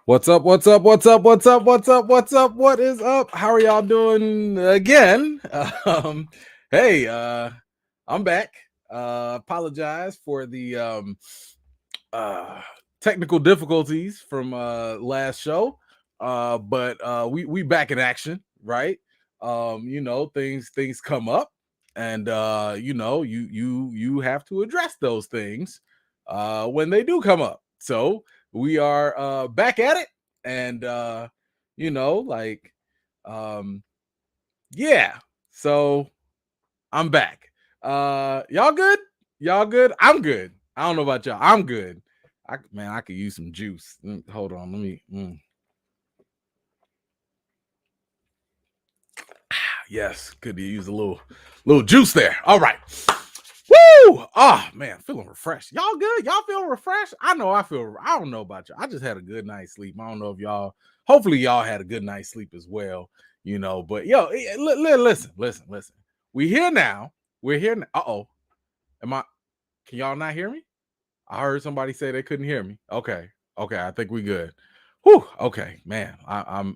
What's up? What's up? What's up? What's up? What's up? What's up? What is up? How are y'all doing again? Hey, I'm back. Apologize for the uh technical difficulties from last show. But we back in action, right? Things come up and you have to address those things when they do come up. So we are back at it, and you know like um yeah so I'm back. Y'all good? Y'all good? I'm good. I don't know about y'all. I'm good. I could use some juice. Hold on, let me yes, could use a little juice there. All right. Woo! Oh man, feeling refreshed. Y'all good? Y'all feel refreshed? I know I feel. I don't know about y'all. I just had a good night's sleep. I don't know if y'all. Hopefully y'all had a good night's sleep as well. But yo, listen. We here now. We're here now. Uh-oh. Am I? Can y'all not hear me? I heard somebody say they couldn't hear me. Okay. I think we good. Whew. Okay, man. I'm.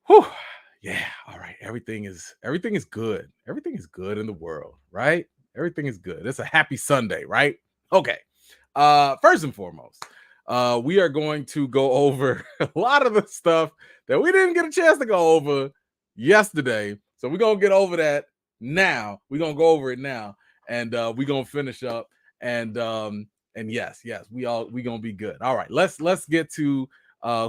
Whew. Yeah. All right. Everything is good. Everything is good in the world, right? Everything is good. It's a happy Sunday, right? Okay. First and foremost, we are going to go over a lot of the stuff that we didn't get a chance to go over yesterday. So we're gonna get over that now. We're gonna go over it now, and we're gonna finish up. And yes, we gonna be good. All right, let's get to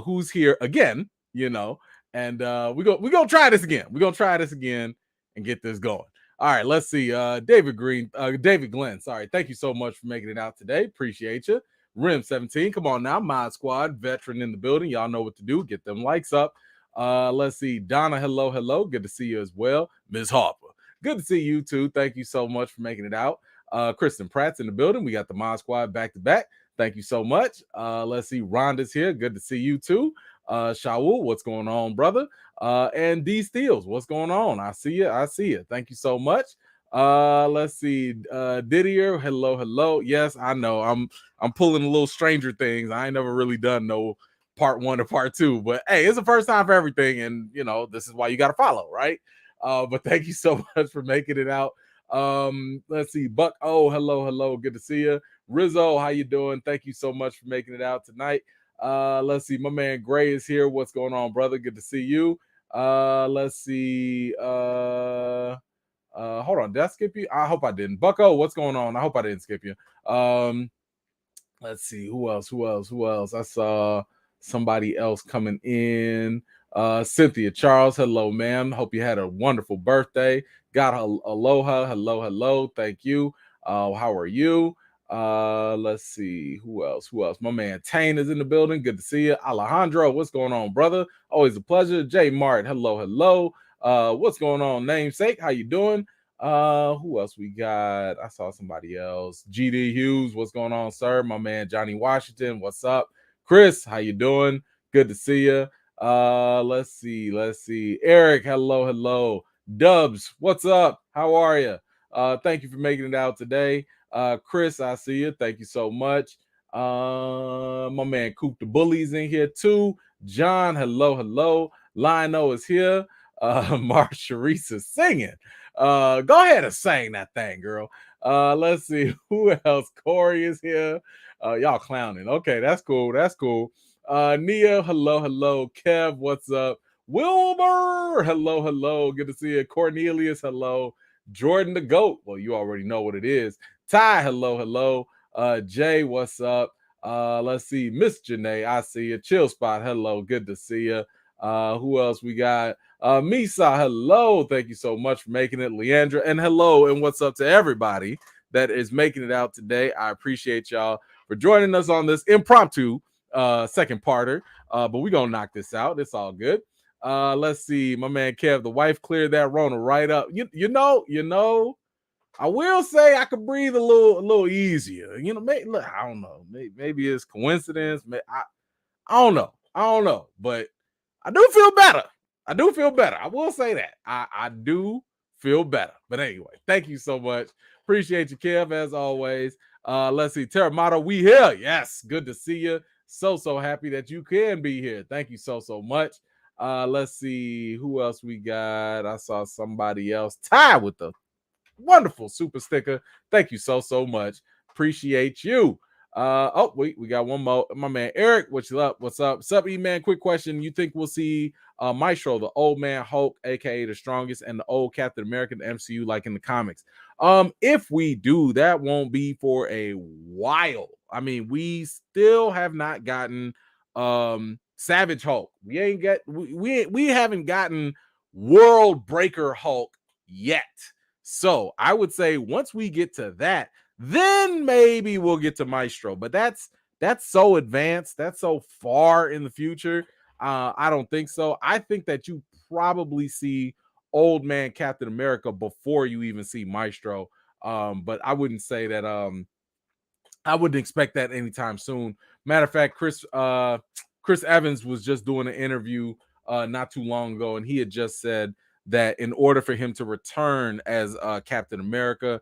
who's here again, and we're gonna try this again. We're gonna try this again and get this going. All right, let's see. David Glenn. Sorry, thank you so much for making it out today. Appreciate you. Rim 17. Come on now, Mod Squad, veteran in the building. Y'all know what to do. Get them likes up. Let's see. Donna, hello. Good to see you as well. Ms. Harper, good to see you too. Thank you so much for making it out. Kristen Pratt's in the building. We got the Mod Squad back to back. Thank you so much. Let's see. Rhonda's here. Good to see you too. Shaul, what's going on, brother? And D Steels, what's going on? I see you. Thank you so much. Let's see. Didier, hello. Yes, I know. I'm pulling a little Stranger Things. I ain't never really done no part 1 or part 2, but hey, it's the first time for everything, and this is why you gotta follow, right? But thank you so much for making it out. Let's see. Buck, hello. Good to see you. Rizzo, how you doing? Thank you so much for making it out tonight. Let's see. My man Gray is here. What's going on, brother? Good to see you. Let's see. Hold on. Did I skip you? I hope I didn't. Bucko, what's going on? I hope I didn't skip you. Let's see. Who else? I saw somebody else coming in. Cynthia Charles, hello, ma'am. Hope you had a wonderful birthday. Got aloha. Hello. Thank you. How are you? Let's see. Who else? My man Tane is in the building. Good to see you. Alejandro, what's going on, brother? Always a pleasure. Jay Mart, hello. What's going on, namesake? How you doing? Who else we got? I saw somebody else. GD Hughes, what's going on, sir? My man Johnny Washington, what's up? Chris, how you doing? Good to see you. Let's see. Eric, hello. Dubs, what's up? How are you? Thank you for making it out today. Chris, I see you. Thank you so much. My man Coop the Bully's in here too. John, hello. Lionel is here. Marsha is singing. Go ahead and sing that thing, girl. Let's see who else. Corey is here. Y'all clowning. Okay, that's cool. Nia, hello. Kev, what's up? Wilbur, hello. Good to see you. Cornelius, hello. Jordan the GOAT. Well, you already know what it is. Ty, hello. Jay, what's up? Let's see. Miss Janae, I see you. Chill Spot, hello. Good to see you. Who else we got? Misa, hello. Thank you so much for making it. Leandra, and hello, and what's up to everybody that is making it out today. I appreciate y'all for joining us on this impromptu second parter. But we're gonna knock this out. It's all good. Let's see. My man Kev, the wife cleared that Rona right up. You know. I will say I could breathe a little easier. Look, I don't know. Maybe it's coincidence. I don't know. But I do feel better. I will say that. I do feel better. But anyway, thank you so much. Appreciate you, Kev, as always. Let's see. Terramata, we here. Yes, good to see you. So happy that you can be here. Thank you so much. Let's see who else we got. I saw somebody else. Ty with the wonderful super sticker. Thank you so much. Appreciate you. Oh, wait, we got one more. My man Eric, what's up? What's up? What's up, E-Man? Quick question. You think we'll see Maestro, the old man Hulk, aka the strongest, and the old Captain America in the MCU like in the comics? If we do, that won't be for a while. I mean, we still have not gotten Savage Hulk. We haven't gotten World Breaker Hulk yet. So I would say once we get to that, then maybe we'll get to Maestro. But that's so advanced. That's so far in the future. I don't think so. I think that you probably see old man Captain America before you even see Maestro. But I wouldn't say that. I wouldn't expect that anytime soon. Matter of fact, Chris Evans was just doing an interview not too long ago, and he had just said that in order for him to return as Captain America,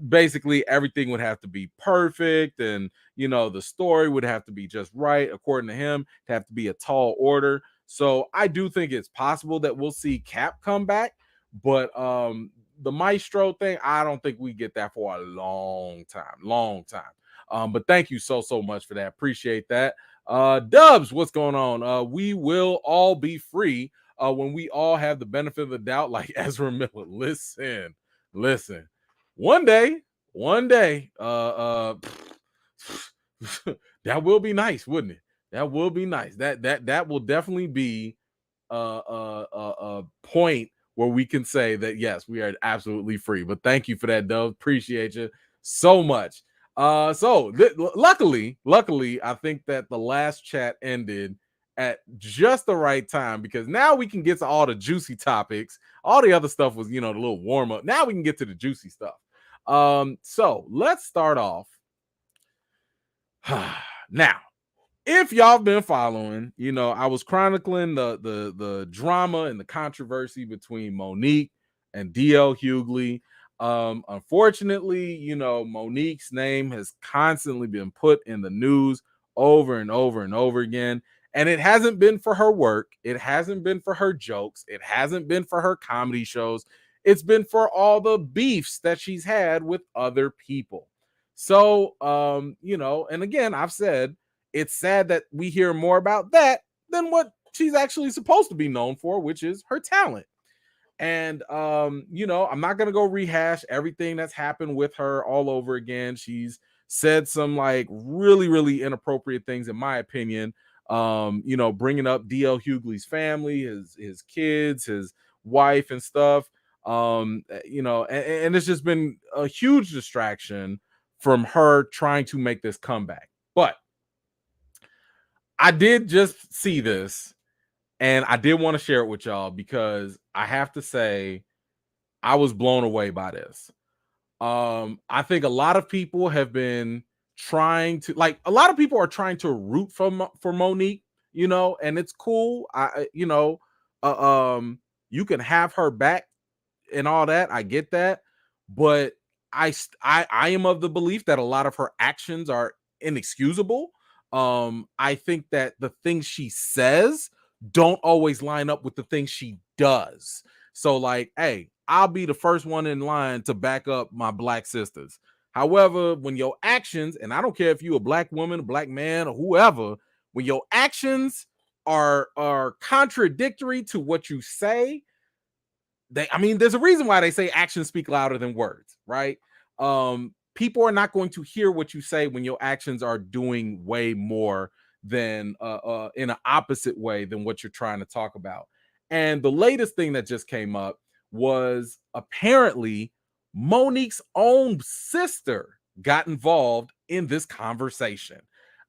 basically everything would have to be perfect, and the story would have to be just right according to him. To have to be a tall order. So I do think it's possible that we'll see Cap come back, but the Maestro thing, I don't think we get that for a long time. But thank you so much for that. Appreciate that. Dubs, what's going on? We will all be free when we all have the benefit of the doubt, like Ezra Miller. Listen. One day, that will be nice, wouldn't it? That will be nice. That will definitely be a point where we can say that yes, we are absolutely free. But thank you for that, Dove. Appreciate you so much. Luckily, I think that the last chat ended at just the right time, because now we can get to all the juicy topics. All the other stuff was, the little warm up. Now we can get to the juicy stuff. So let's start off. Now, if y'all been following, I was chronicling the drama and the controversy between Monique and D.L. Hughley. Unfortunately, Monique's name has constantly been put in the news over and over again. And it hasn't been for her work. It hasn't been for her jokes. It hasn't been for her comedy shows. It's been for all the beefs that she's had with other people. So, and again, I've said it's sad that we hear more about that than what she's actually supposed to be known for, which is her talent. And I'm not gonna go rehash everything that's happened with her all over again. She's said some like really inappropriate things, in my opinion. Bringing up D.L. Hughley's family, his kids, his wife, and stuff. And it's just been a huge distraction from her trying to make this comeback. But I did just see this, and I did want to share it with y'all because I have to say I was blown away by this. I think a lot of people have been trying to, a lot of people are trying to root for Monique, and it's cool. You can have her back and all that. I get that, but I am of the belief that a lot of her actions are inexcusable. I think that the things she says don't always line up with the things she does. So hey, I'll be the first one in line to back up my black sisters. However, when your actions, and I don't care if you're a black woman, a black man, or whoever, when your actions are contradictory to what you say, there's a reason why they say actions speak louder than words, right? People are not going to hear what you say when your actions are doing way more than in an opposite way than what you're trying to talk about. And the latest thing that just came up was apparently Monique's own sister got involved in this conversation.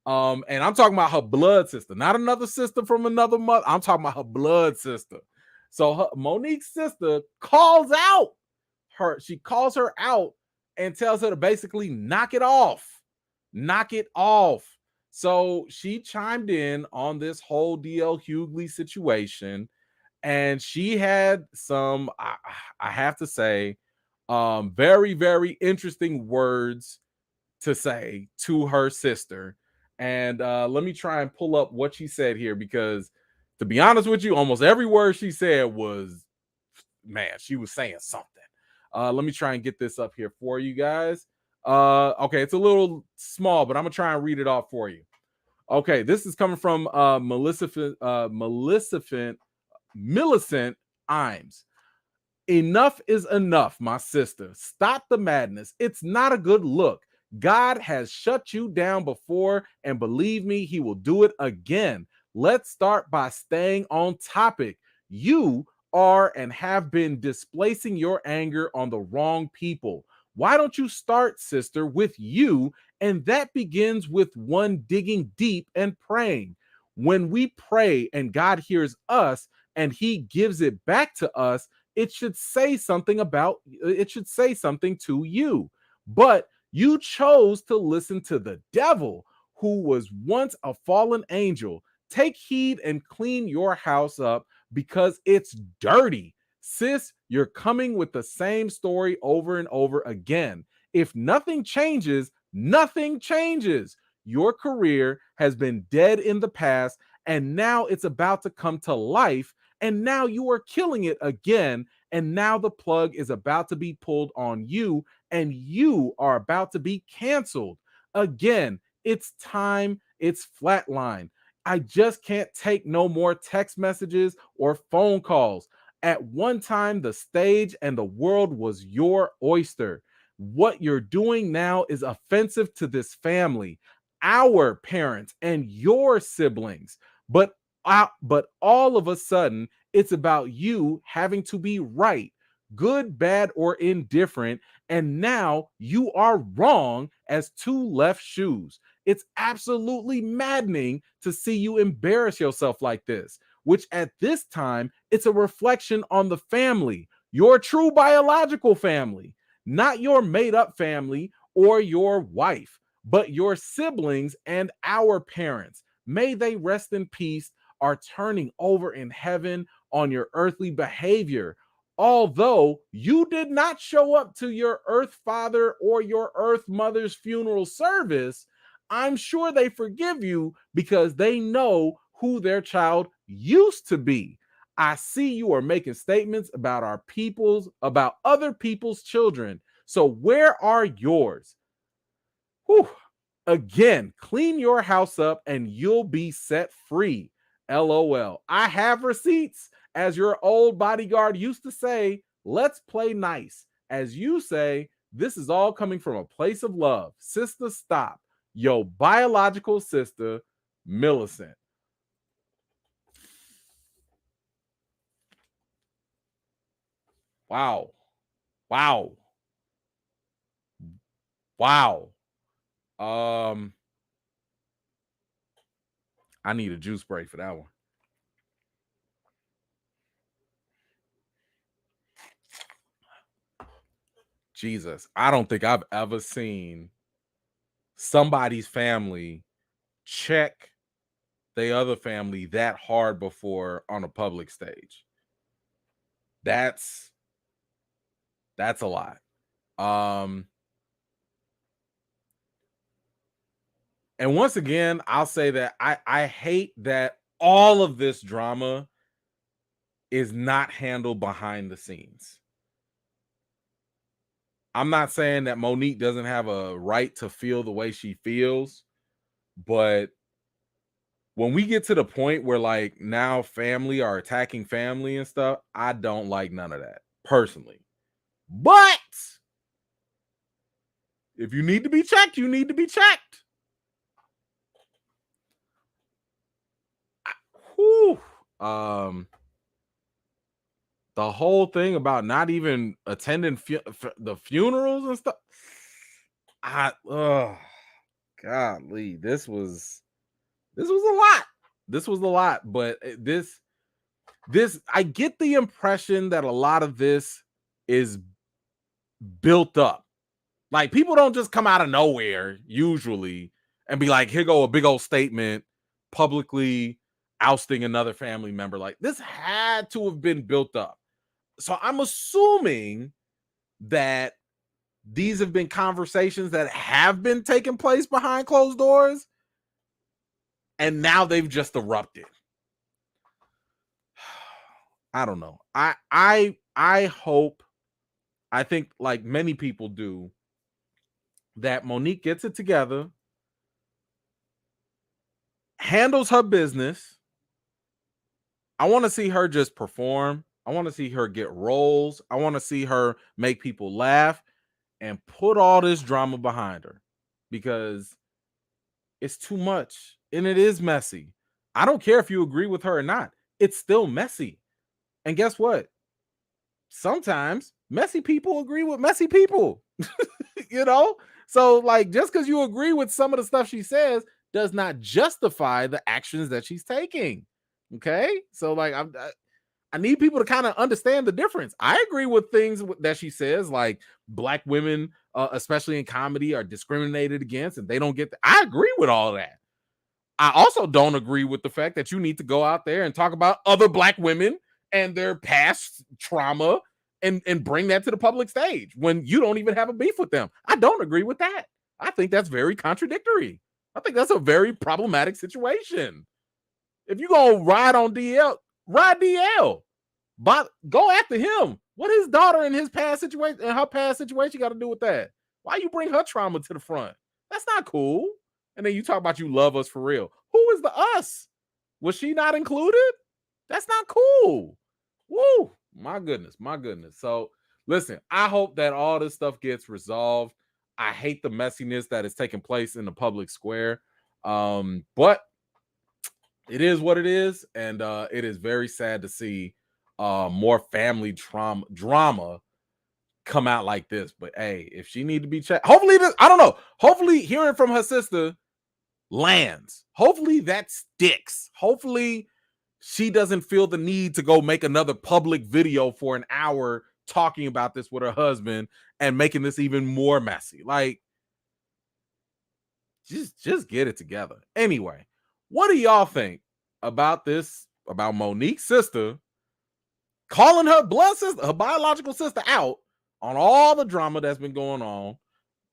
And I'm talking about her blood sister, not another sister from another mother. I'm talking about her blood sister. So Monique's sister calls her out and tells her to basically knock it off. So she chimed in on this whole D.L. Hughley situation, and she had some, I have to say, very interesting words to say to her sister. And let me try and pull up what she said here, because to be honest with you, almost every word she said was, man, she was saying something. Let me try and get this up here for you guys. Okay, it's a little small, but I'm gonna try and read it off for you. Okay, this is coming from Millicent Imes. Enough is enough, my sister. Stop the madness. It's not a good look. God has shut you down before, and believe me, he will do it again. Let's start by staying on topic. You are and have been displacing your anger on the wrong people. Why don't you start, sister, with you? And that begins with one digging deep and praying. When we pray and God hears us and he gives it back to us, it should say something to you. But you chose to listen to the devil, who was once a fallen angel. Take heed and clean your house up, because it's dirty. Sis, you're coming with the same story over and over again. If nothing changes, nothing changes. Your career has been dead in the past, and now it's about to come to life. And now you are killing it again. And now the plug is about to be pulled on you, and you are about to be canceled. Again, it's time. It's flatline. I just can't take no more text messages or phone calls. At one time, the stage and the world was your oyster. What you're doing now is offensive to this family, our parents, and your siblings. But all of a sudden, it's about you having to be right, good, bad, or indifferent. And now you are wrong as two left shoes. It's absolutely maddening to see you embarrass yourself like this, which at this time, it's a reflection on the family, your true biological family, not your made up family or your wife, but your siblings and our parents. May they rest in peace, are turning over in heaven on your earthly behavior. Although you did not show up to your earth father or your earth mother's funeral service, I'm sure they forgive you because they know who their child used to be. I see you are making statements about about other people's children. So where are yours? Whew. Again, clean your house up and you'll be set free. LOL. I have receipts. As your old bodyguard used to say, let's play nice. As you say, this is all coming from a place of love. Sister, stop. Yo, biological sister, Millicent. Wow. Wow. Wow. I need a juice spray for that one. Jesus, I don't think I've ever seen somebody's family check the other family that hard before on a public stage. That's a lot. And once again, I'll say that I hate that all of this drama is not handled behind the scenes. I'm not saying that Monique doesn't have a right to feel the way she feels, but when we get to the point where like now family are attacking family and stuff, I don't like none of that personally. But if you need to be checked, you need to be checked. Whew. The whole thing about not even attending the funerals and stuff. Golly, this was a lot. This was a lot, but this I get the impression that a lot of this is built up. Like people don't just come out of nowhere usually and be like, here go a big old statement publicly ousting another family member. Like this had to have been built up. So I'm assuming that these have been conversations that have been taking place behind closed doors, and now they've just erupted. I don't know. I hope, I think like many people do, that Monique gets it together, handles her business. I want to see her just perform. I want to see her get roles. I want to see her make people laugh and put all this drama behind her, because it's too much and it is messy. I don't care if you agree with her or not. It's still messy. And guess what? Sometimes messy people agree with messy people. You know? So like, just because you agree with some of the stuff she says does not justify the actions that she's taking. Okay? So like, I need people to kind of understand the difference. I agree with things that she says, like black women, especially in comedy, are discriminated against and they don't get I agree with all that. I also don't agree with the fact that you need to go out there and talk about other black women and their past trauma and bring that to the public stage when you don't even have a beef with them. I don't agree with that. I think that's very contradictory. I think that's a very problematic situation. If you gonna ride on DL, ride DL. But go after him. What his daughter and his past situation and her past situation got to do with that? Why you bring her trauma to the front? That's not cool. And then you talk about you love us for real. Who is the us? Was she not included? That's not cool. Woo! My goodness, my goodness. So listen, I hope that all this stuff gets resolved. I hate the messiness that is taking place in the public square. But it is what it is, and it is very sad to see more family drama come out like this. But hey, if she need to be checked, hopefully this, I don't know. Hopefully hearing from her sister lands. Hopefully that sticks. Hopefully she doesn't feel the need to go make another public video for an hour talking about this with her husband and making this even more messy. Like, just get it together. Anyway, what do y'all think about this, about Monique's sister calling her blood sister, her biological sister, out on all the drama that's been going on?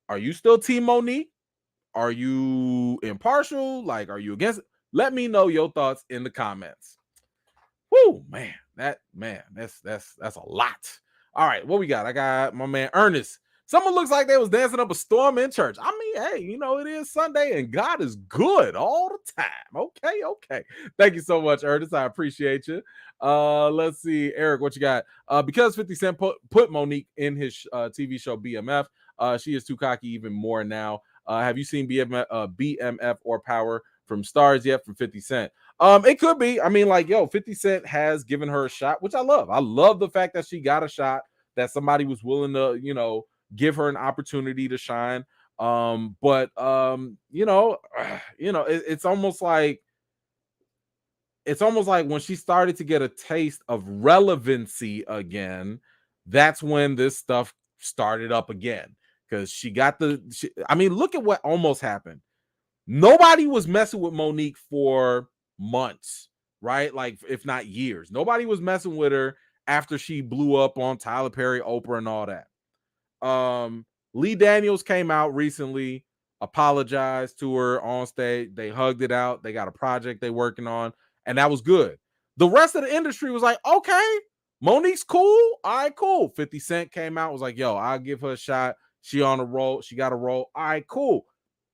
Are you still Team Monique? Are you impartial? Like, are you against it? Let me know your thoughts in the comments. Whoo, man, that's a lot. All right, what we got? I got my man Ernest. Someone looks like they was dancing up a storm in church. I mean, hey, you know, it is Sunday and God is good all the time. Okay. Thank you so much, Ernest. I appreciate you. Let's see, Eric, what you got? Because 50 Cent put Monique in his TV show BMF, she is too cocky even more now. Have you seen BMF or Power from Stars yet from 50 Cent? It could be. I mean, like, 50 Cent has given her a shot, which I love. I love the fact that she got a shot, that somebody was willing to, give her an opportunity to shine. But it's almost like when she started to get a taste of relevancy again, that's when this stuff started up again. Because she got look at what almost happened. Nobody was messing with Monique for months, right? Like, if not years. Nobody was messing with her after she blew up on Tyler Perry, Oprah, and all that. Lee Daniels came out recently, apologized to her on stage. They hugged it out. They got a project they working on, and that was good. The rest of the industry was like, okay, Monique's cool. All right, cool. 50 Cent came out, was like, yo, I'll give her a shot. She on a roll. She got a roll. All right, cool.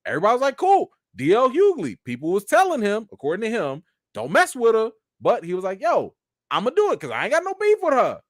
Everybody was like, cool. D.L. Hughley, people was telling him, according to him, don't mess with her. But he was like, yo, I'm going to do it because I ain't got no beef with her.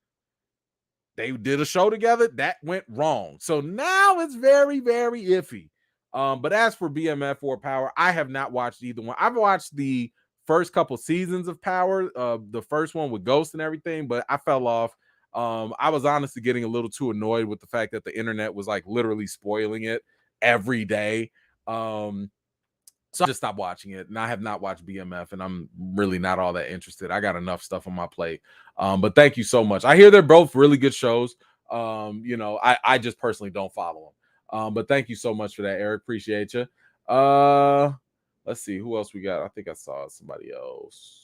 They did a show together. That went wrong. So now it's very, very iffy. But as for BMF or Power, I have not watched either one. I've watched the first couple seasons of Power, the first one with Ghost and everything, but I fell off. I was honestly getting a little too annoyed with the fact that the internet was like literally spoiling it every day. So I just stopped watching it, and I have not watched BMF, and I'm really not all that interested. I got enough stuff on my plate. But thank you so much. I hear they're both really good shows. I just personally don't follow them. But thank you so much for that, Eric. Appreciate you. Let's see who else we got. I think I saw somebody else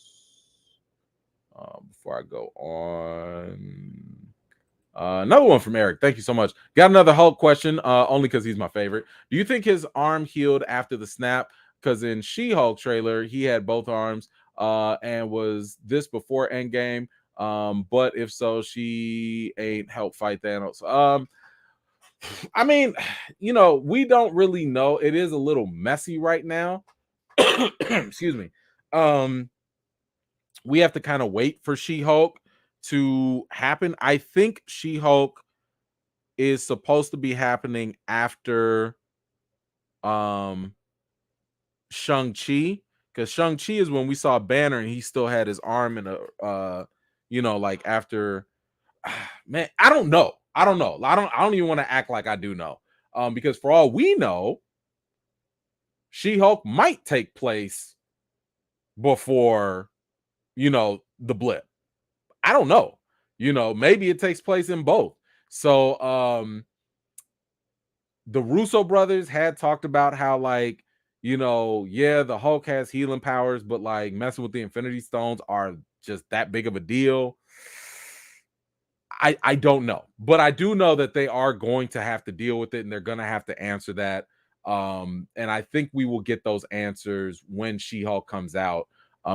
before I go on. Another one from Eric. Thank you so much. Got another Hulk question, only because he's my favorite. Do you think his arm healed after the snap? Because in She-Hulk trailer, he had both arms. And was this before Endgame? But if so, she ain't helped fight Thanos. I mean, we don't really know. It is a little messy right now. Excuse me. We have to kind of wait for She-Hulk to happen. I think She-Hulk is supposed to be happening after Shang-Chi, because Shang-Chi is when we saw Banner and he still had his arm in a like after man, I don't know. I don't even want to act like I do know. Because for all we know, She-Hulk might take place before the blip. I don't know. Maybe it takes place in both. So the Russo brothers had talked about how the Hulk has healing powers, but like messing with the Infinity Stones are just that big of a deal. I don't know, but I do know that they are going to have to deal with it and they're going to have to answer that. And I think we will get those answers when She-Hulk comes out.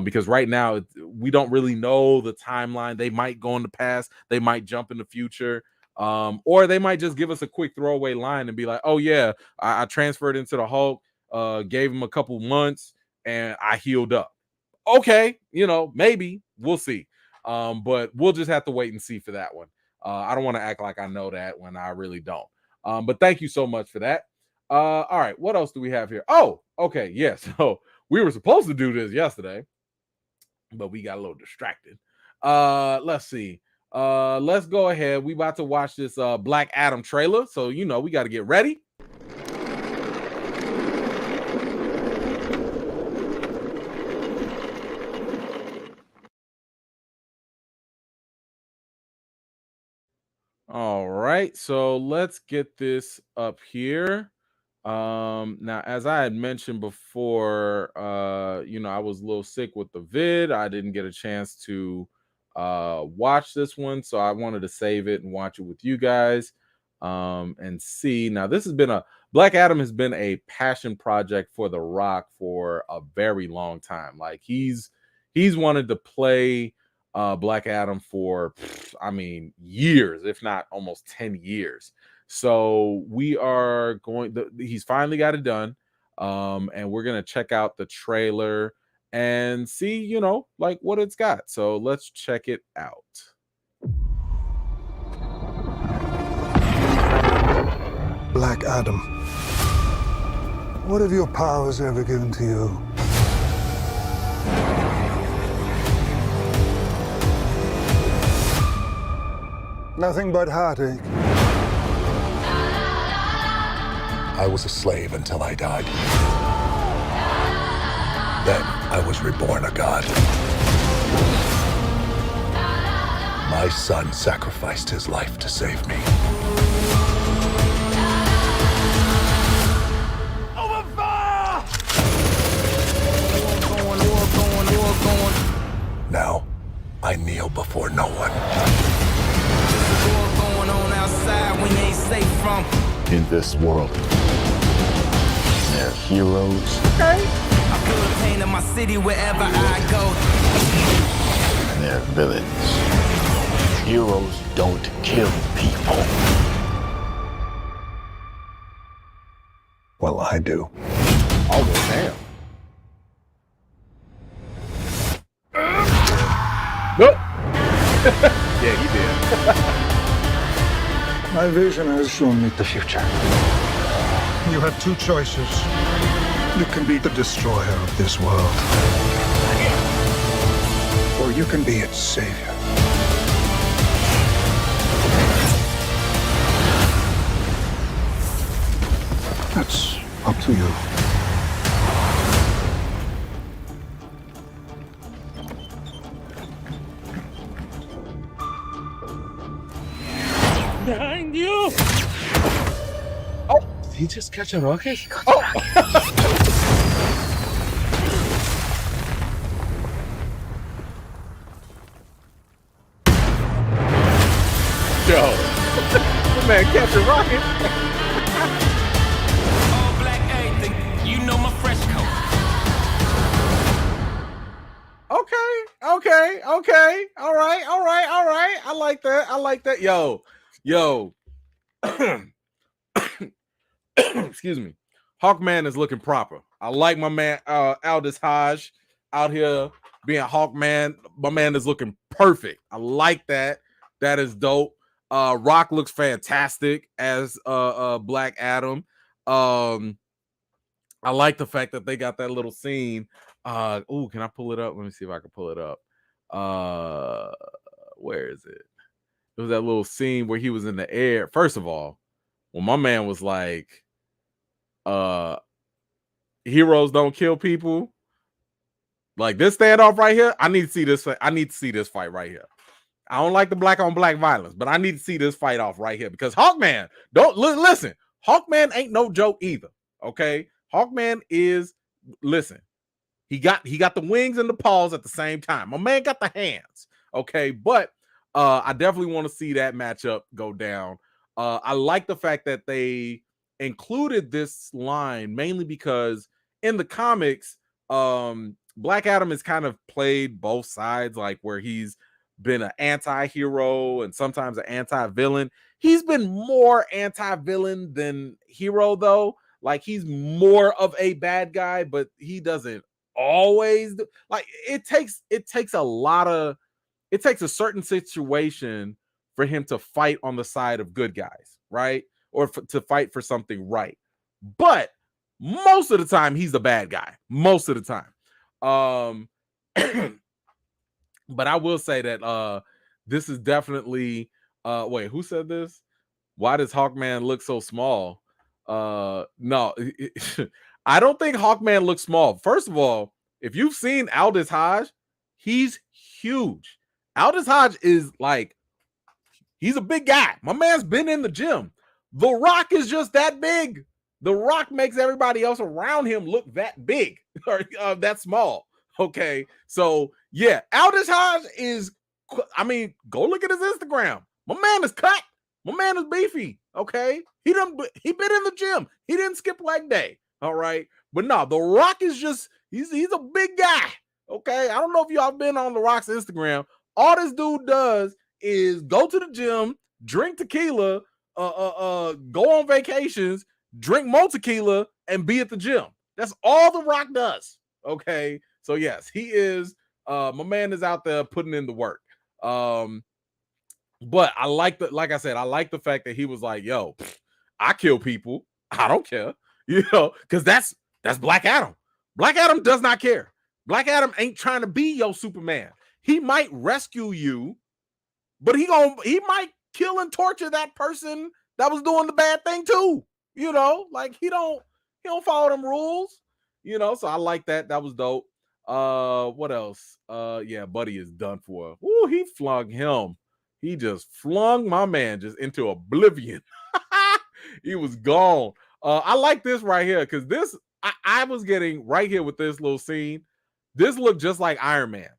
Because right now we don't really know the timeline. They might go in the past, they might jump in the future, or they might just give us a quick throwaway line and be like, "Oh yeah, I transferred into the Hulk, gave him a couple months, and I healed up." Okay, maybe we'll see. But we'll just have to wait and see for that one. I don't want to act like I know that when I really don't. But thank you so much for that. All right, what else do we have here? Oh, okay, yes. Yeah, so we were supposed to do this yesterday, but we got a little distracted. Let's see. Let's go ahead. We about to watch this Black Adam trailer, so we got to get ready. All right, so let's get this up here. Now, as I had mentioned before, I was a little sick with the vid. I didn't get a chance to watch this one, so I wanted to save it and watch it with you guys and see. Now, this has been Black Adam has been a passion project for The Rock for a very long time. Like he's wanted to play Black Adam for years, if not almost 10 years. So we are he's finally got it done. And we're gonna check out the trailer and see, what it's got. So let's check it out. Black Adam, what have your powers ever given to you? Nothing but heartache. I was a slave until I died. Then I was reborn a god. My son sacrificed his life to save me. Open fire! Now, I kneel before no one. Going on outside we ain't safe from. In this world, there are heroes. I feel the pain of my city wherever I go. And there are villains. Heroes don't kill people. Well, I do. Oh, damn. Nope. Yeah, he did. My vision has shown me the future. You have two choices. You can be the destroyer of this world, Or you can be its savior. That's up to you. Behind you. Did he just catch a rocket? Yo. Man, catch a rocket. All black everything, you know my fresh coat. Okay. All right. I like that. Yo. Excuse me. Hawkman is looking proper. I like my man Aldous Hodge out here being Hawkman. My man is looking perfect. I like that. That is dope. Rock looks fantastic as Black Adam. I like the fact that they got that little scene. Can I pull it up? Let me see if I can pull it up. Where is it? It was that little scene where he was in the air. First of all, when my man was like, heroes don't kill people. Like this standoff right here. I need to see this. I need to see this fight right here. I don't like the black on black violence, but I need to see this fight off right here because Hawkman, listen. Hawkman ain't no joke either. Okay. Hawkman is, listen, he got the wings and the paws at the same time. My man got the hands. Okay. But I definitely want to see that matchup go down. I like the fact that they included this line mainly because in the comics, Black Adam has kind of played both sides, like where he's been an anti-hero and sometimes an anti-villain. He's been more anti-villain than hero, though. Like he's more of a bad guy, but he doesn't always like it takes a certain situation for him to fight on the side of good guys, right? Or to fight for something right. But most of the time, he's the bad guy. Most of the time. But I will say that this is definitely wait, who said this? Why does Hawkman look so small? No, I don't think Hawkman looks small. First of all, if you've seen Aldous Hodge, he's huge. Aldous Hodge is like, he's a big guy. My man's been in the gym. The Rock is just that big. The Rock makes everybody else around him look that big or that small. Okay, so yeah, Aldous Hodge is. I mean, go look at his Instagram. My man is cut. My man is beefy. Okay, he been in the gym. He didn't skip leg day. All right, but no, The Rock is just he's a big guy. Okay, I don't know if y'all been on The Rock's Instagram. All this dude does is go to the gym, drink tequila, go on vacations, drink more tequila, and be at the gym. That's all The Rock does. Okay, so yes, he is. My man is out there putting in the work. But I like I said, I like the fact that he was like, "Yo, I kill people. I don't care," because that's Black Adam. Black Adam does not care. Black Adam ain't trying to be your Superman. He might rescue you, but he might kill and torture that person that was doing the bad thing too. Like he don't follow them rules. So I like that. That was dope. What else? Yeah, Buddy is done for. Ooh, he flung him. He just flung my man just into oblivion. He was gone. I like this right here because this I was getting right here with this little scene. This looked just like Iron Man.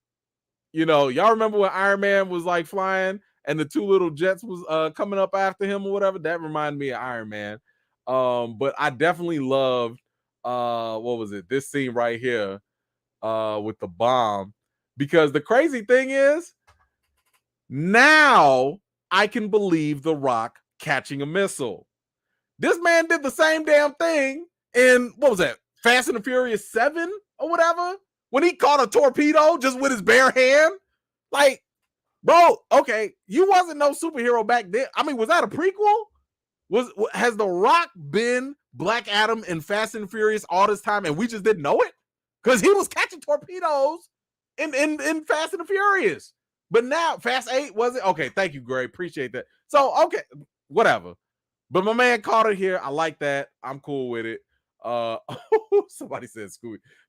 Y'all remember when Iron Man was like flying and the two little jets was coming up after him or whatever? That reminded me of Iron Man. But I definitely loved what was it? This scene right here with the bomb. Because the crazy thing is, now I can believe The Rock catching a missile. This man did the same damn thing in, what was that, Fast and the Furious 7 or whatever? When he caught a torpedo just with his bare hand? Like, bro, okay, you wasn't no superhero back then. I mean, was that a prequel? Has The Rock been Black Adam in Fast and Furious all this time and we just didn't know it? Because he was catching torpedoes in Fast and the Furious. But now, Fast 8, was it? Okay, thank you, Gray. Appreciate that. So, okay, whatever. But my man caught it here. I like that. I'm cool with it. Somebody said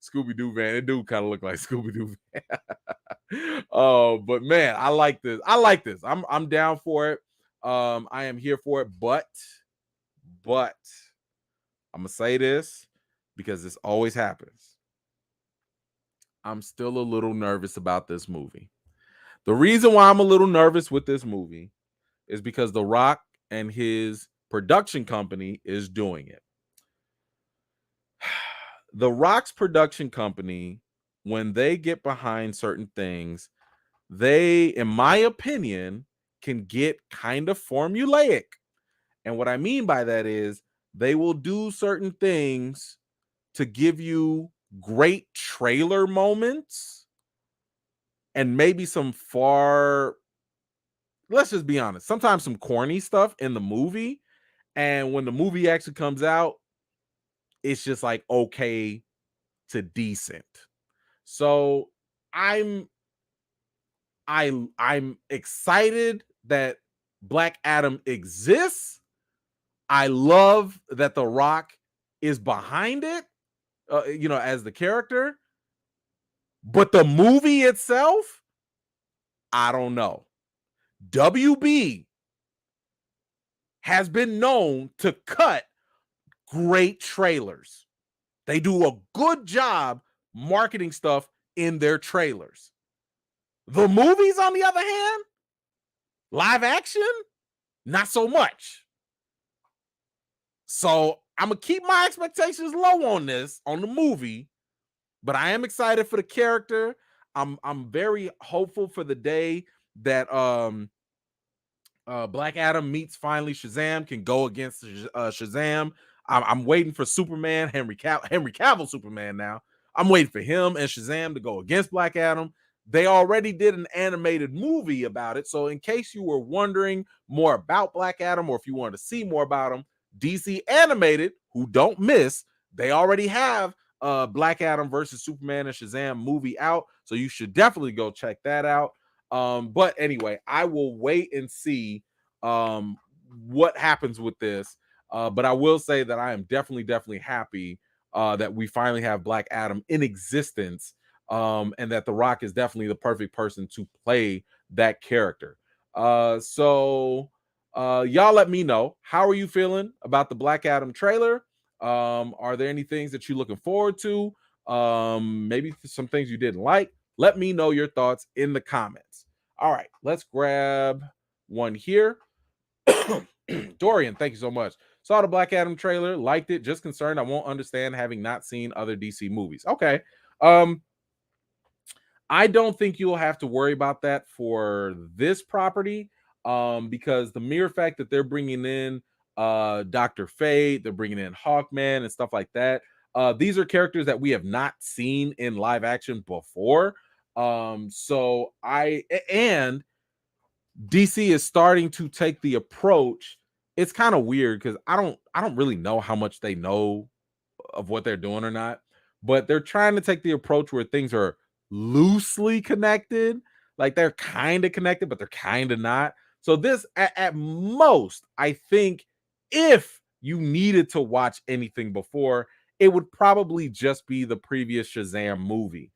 Scooby-Doo van. It do kind of look like Scooby-Doo van. But man, I like this. I'm down for it. I am here for it. But I'm gonna say this because this always happens. I'm still a little nervous about this movie. The reason why I'm a little nervous with this movie is because The Rock and his production company is doing it. The Rock's production company, when they get behind certain things, they, in my opinion, can get kind of formulaic. And what I mean by that is they will do certain things to give you great trailer moments and maybe some let's just be honest, sometimes some corny stuff in the movie. And when the movie actually comes out, it's just like okay to decent. So I'm excited that Black Adam exists. I love that The Rock is behind it, as the character. But the movie itself, I don't know. WB has been known to cut great trailers. They do a good job marketing stuff in their trailers. The movies, on the other hand, live action, not so much. So I'm going to keep my expectations low on the movie, but I am excited for the character. I'm very hopeful for the day that Black Adam meets finally Shazam, can go against Shazam. I'm waiting for Superman, Henry Cavill Superman now. I'm waiting for him and Shazam to go against Black Adam. They already did an animated movie about it. So in case you were wondering more about Black Adam, or if you wanted to see more about him, DC Animated, who don't miss, they already have Black Adam versus Superman and Shazam movie out. So you should definitely go check that out. But anyway, I will wait and see what happens with this. But I will say that I am definitely happy that we finally have Black Adam in existence, and that The Rock is definitely the perfect person to play that character. So y'all let me know, how are you feeling about the Black Adam trailer? Are there any things that you're looking forward to? Maybe some things you didn't like. Let me know your thoughts in the comments. All right, let's grab one here. Dorian, thank you so much. Saw the Black Adam trailer, liked it, just concerned I won't understand having not seen other DC movies. Okay. I don't think you'll have to worry about that for this property, because the mere fact that they're bringing in Dr. Fate, they're bringing in Hawkman and stuff like that. These are characters that we have not seen in live action before. So DC is starting to take the approach. It's kind of weird because I don't really know how much they know of what they're doing or not, but they're trying to take the approach where things are loosely connected. Like they're kind of connected, but they're kind of not. So this, at most, I think if you needed to watch anything before, it would probably just be the previous Shazam movie.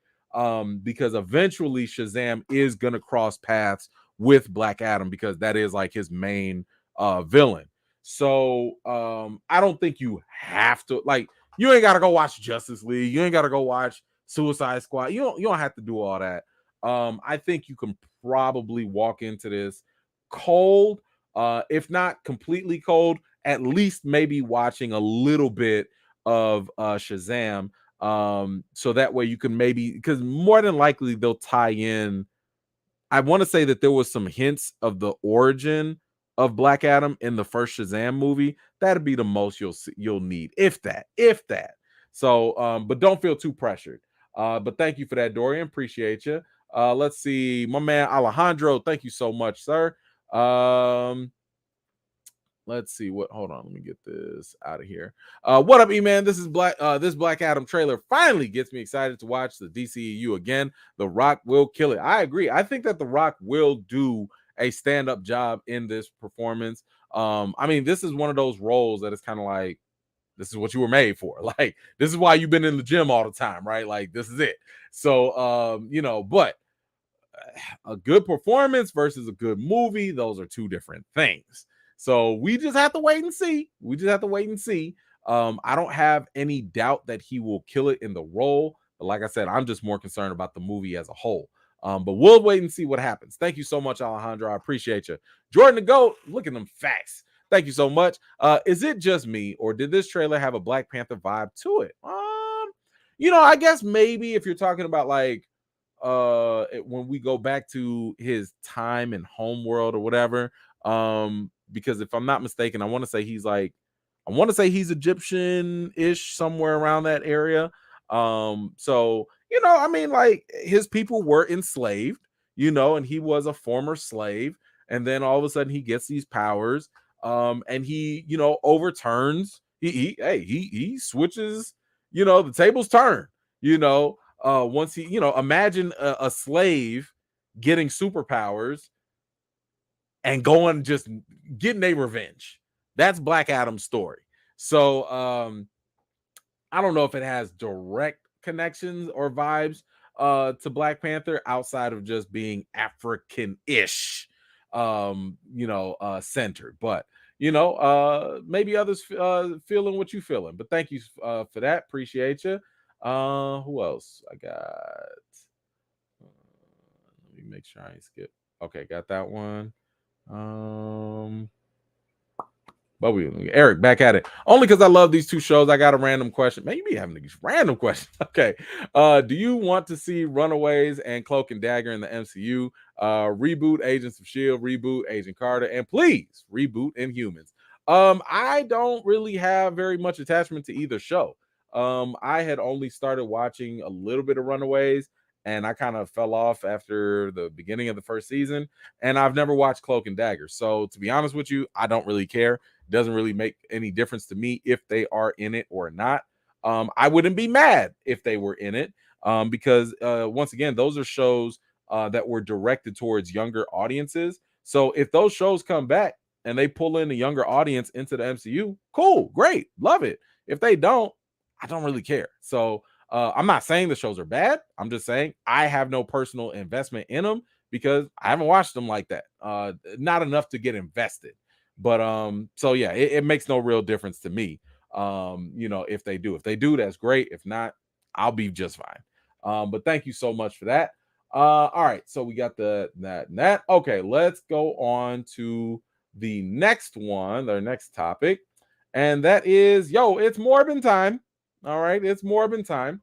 Because eventually Shazam is going to cross paths with Black Adam, because that is like his main villain. So I don't think you have to, like, you ain't got to go watch Justice League. You ain't got to go watch Suicide Squad. You don't have to do all that. I think you can probably walk into this cold, if not completely cold, at least maybe watching a little bit of Shazam. So that way you can maybe, because more than likely they'll tie in. I want to say that there was some hints of the origin of Black Adam in the first Shazam movie. That'd be the most you'll need, if that. So, but don't feel too pressured. But thank you for that, Dorian. Appreciate you. Let's see, my man Alejandro. Thank you so much, sir. Let's see what. Hold on, let me get this out of here. What up, E-Man? This is this Black Adam trailer finally gets me excited to watch the DCEU again. The Rock will kill it. I agree. I think that The Rock will do a stand-up job in this performance. I mean, this is one of those roles that is kind of like, this is what you were made for. Like, this is why you've been in the gym all the time, right? Like, this is it. So, but a good performance versus a good movie, those are two different things. So we just have to wait and see. I don't have any doubt that he will kill it in the role. But like I said, I'm just more concerned about the movie as a whole. But we'll wait and see what happens. Thank you so much, Alejandro. I appreciate you. Jordan the GOAT, look at them facts. Thank you so much. Is it just me, or did this trailer have a Black Panther vibe to it? I guess maybe if you're talking about like when we go back to his time in Homeworld or whatever, because if I'm not mistaken, I want to say he's Egyptian-ish, somewhere around that area. So I mean, like, his people were enslaved, and he was a former slave, and then all of a sudden he gets these powers, and he overturns, he switches, the tables turn, once he, imagine a slave getting superpowers and going, just getting a revenge. That's Black Adam's story. So I don't know if it has direct connections or vibes to Black Panther outside of just being African-ish centered, but maybe others feeling what you feeling. But thank you for that. Appreciate you. Who else I got? Let me make sure I ain't skip. Okay, got that one. But Eric back at it. Only because I love these two shows. I got a random question. Maybe having these random questions. Okay. Do you want to see Runaways and Cloak and Dagger in the MCU? Reboot Agents of S.H.I.E.L.D., reboot Agent Carter, and please reboot Inhumans. I don't really have very much attachment to either show. I had only started watching a little bit of Runaways, and I kind of fell off after the beginning of the first season, and I've never watched Cloak and Dagger. So to be honest with you, I don't really care. It doesn't really make any difference to me if they are in it or not. I wouldn't be mad if they were in it, because once again, those are shows that were directed towards younger audiences. So if those shows come back and they pull in a younger audience into the MCU, cool, great, love it. If they don't, I don't really care. So I'm not saying the shows are bad. I'm just saying I have no personal investment in them because I haven't watched them like that. Not enough to get invested. But so yeah, it makes no real difference to me. If they do, that's great. If not, I'll be just fine. But thank you so much for that. All right, so we got that. Okay, let's go on to the next one, our next topic, and that is, it's Morbin time. All right, it's Morbin time.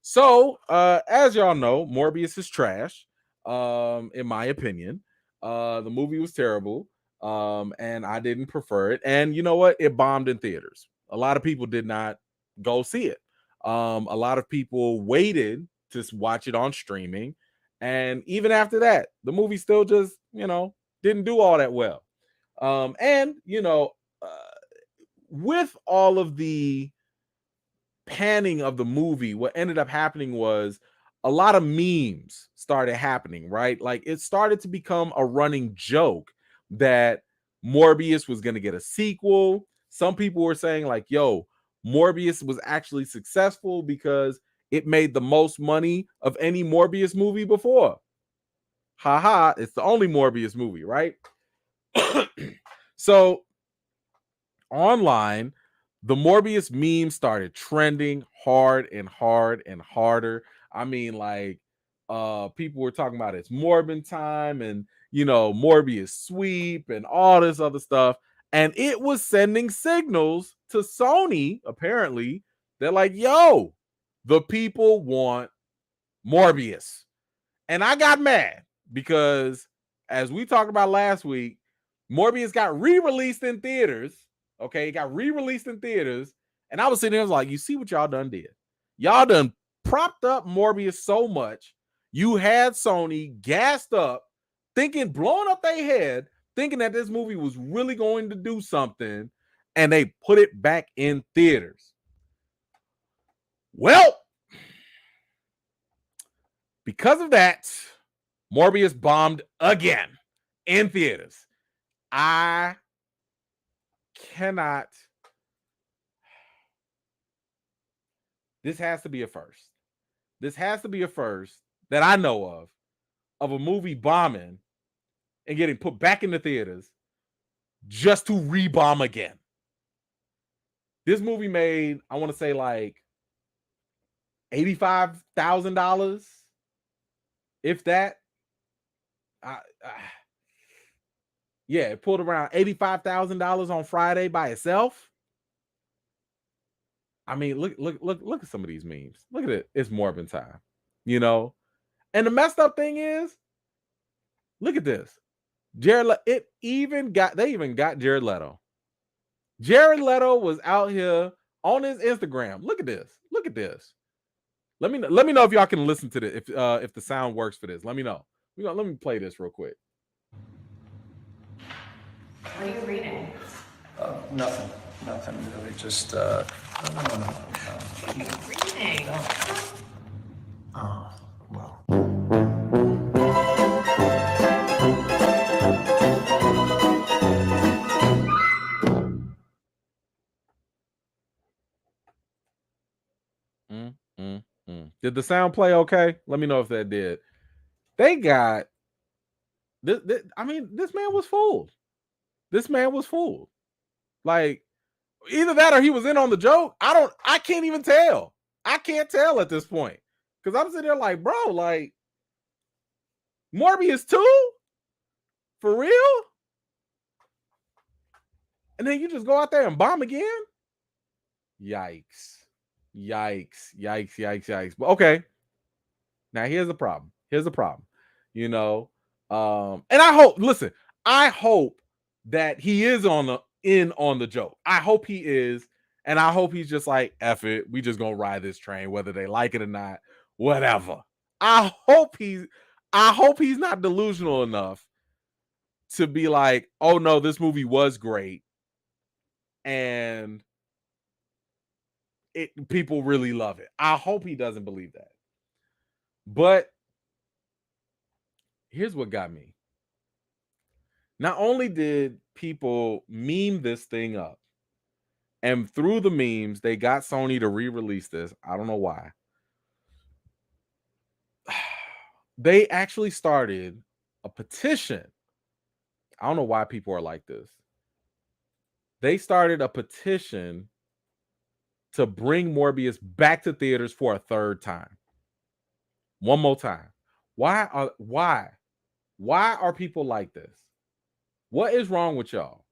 So, as y'all know, Morbius is trash, in my opinion. The movie was terrible, and I didn't prefer it. And you know what? It bombed in theaters. A lot of people did not go see it. A lot of people waited to watch it on streaming. And even after that, the movie still just, didn't do all that well. With all of the panning of the movie, what ended up happening was a lot of memes started happening, right? Like, it started to become a running joke that Morbius was going to get a sequel. Some people were saying like, Morbius was actually successful because it made the most money of any Morbius movie before. Haha, it's the only Morbius movie, right? So online, the Morbius meme started trending hard and harder. I mean, like, people were talking about it's Morbin time and, Morbius sweep and all this other stuff. And it was sending signals to Sony, apparently, they're like, the people want Morbius. And I got mad because, as we talked about last week, Morbius got re-released in theaters. Okay, it got re-released in theaters. And I was sitting there, I was like, you see what y'all done did? Y'all done propped up Morbius so much. You had Sony gassed up, blowing up their head, thinking that this movie was really going to do something, and they put it back in theaters. Well, because of that, Morbius bombed again in theaters. I cannot. This has to be a first. This has to be a first that I know of a movie bombing and getting put back in the theaters just to rebomb again. This movie made, I want to say, like $85,000, if that. Yeah, it pulled around $85,000 on Friday by itself. I mean, look at some of these memes. Look at it. It's Morbin time, you know. And the messed up thing is, look at this. They even got Jared Leto. Jared Leto was out here on his Instagram. Look at this. Look at this. Let me know if y'all can listen to this. If the sound works for this, let me know. Let me play this real quick. What are you reading? Nothing really. Just No. What are you reading? oh well. Did the sound play okay? Let me know if that did. They got this. I mean, this man was fooled. This man was fooled. Like, either that or he was in on the joke. I can't even tell. I can't tell at this point. Because I'm sitting there like, bro, like, Morbius 2? For real? And then you just go out there and bomb again? Yikes. But okay. Now here's the problem. You know, and I hope that he is on the joke. I hope he is, and I hope he's just like, F it, we just gonna ride this train, whether they like it or not, whatever. I hope he's not delusional enough to be like, oh no, this movie was great, and people really love it. I hope he doesn't believe that. But here's what got me. Not only did people meme this thing up, and through the memes, they got Sony to re-release this. I don't know why. They actually started a petition. I don't know why people are like this. They started a petition to bring Morbius back to theaters for a third time. One more time. Why are people like this? What is wrong with y'all?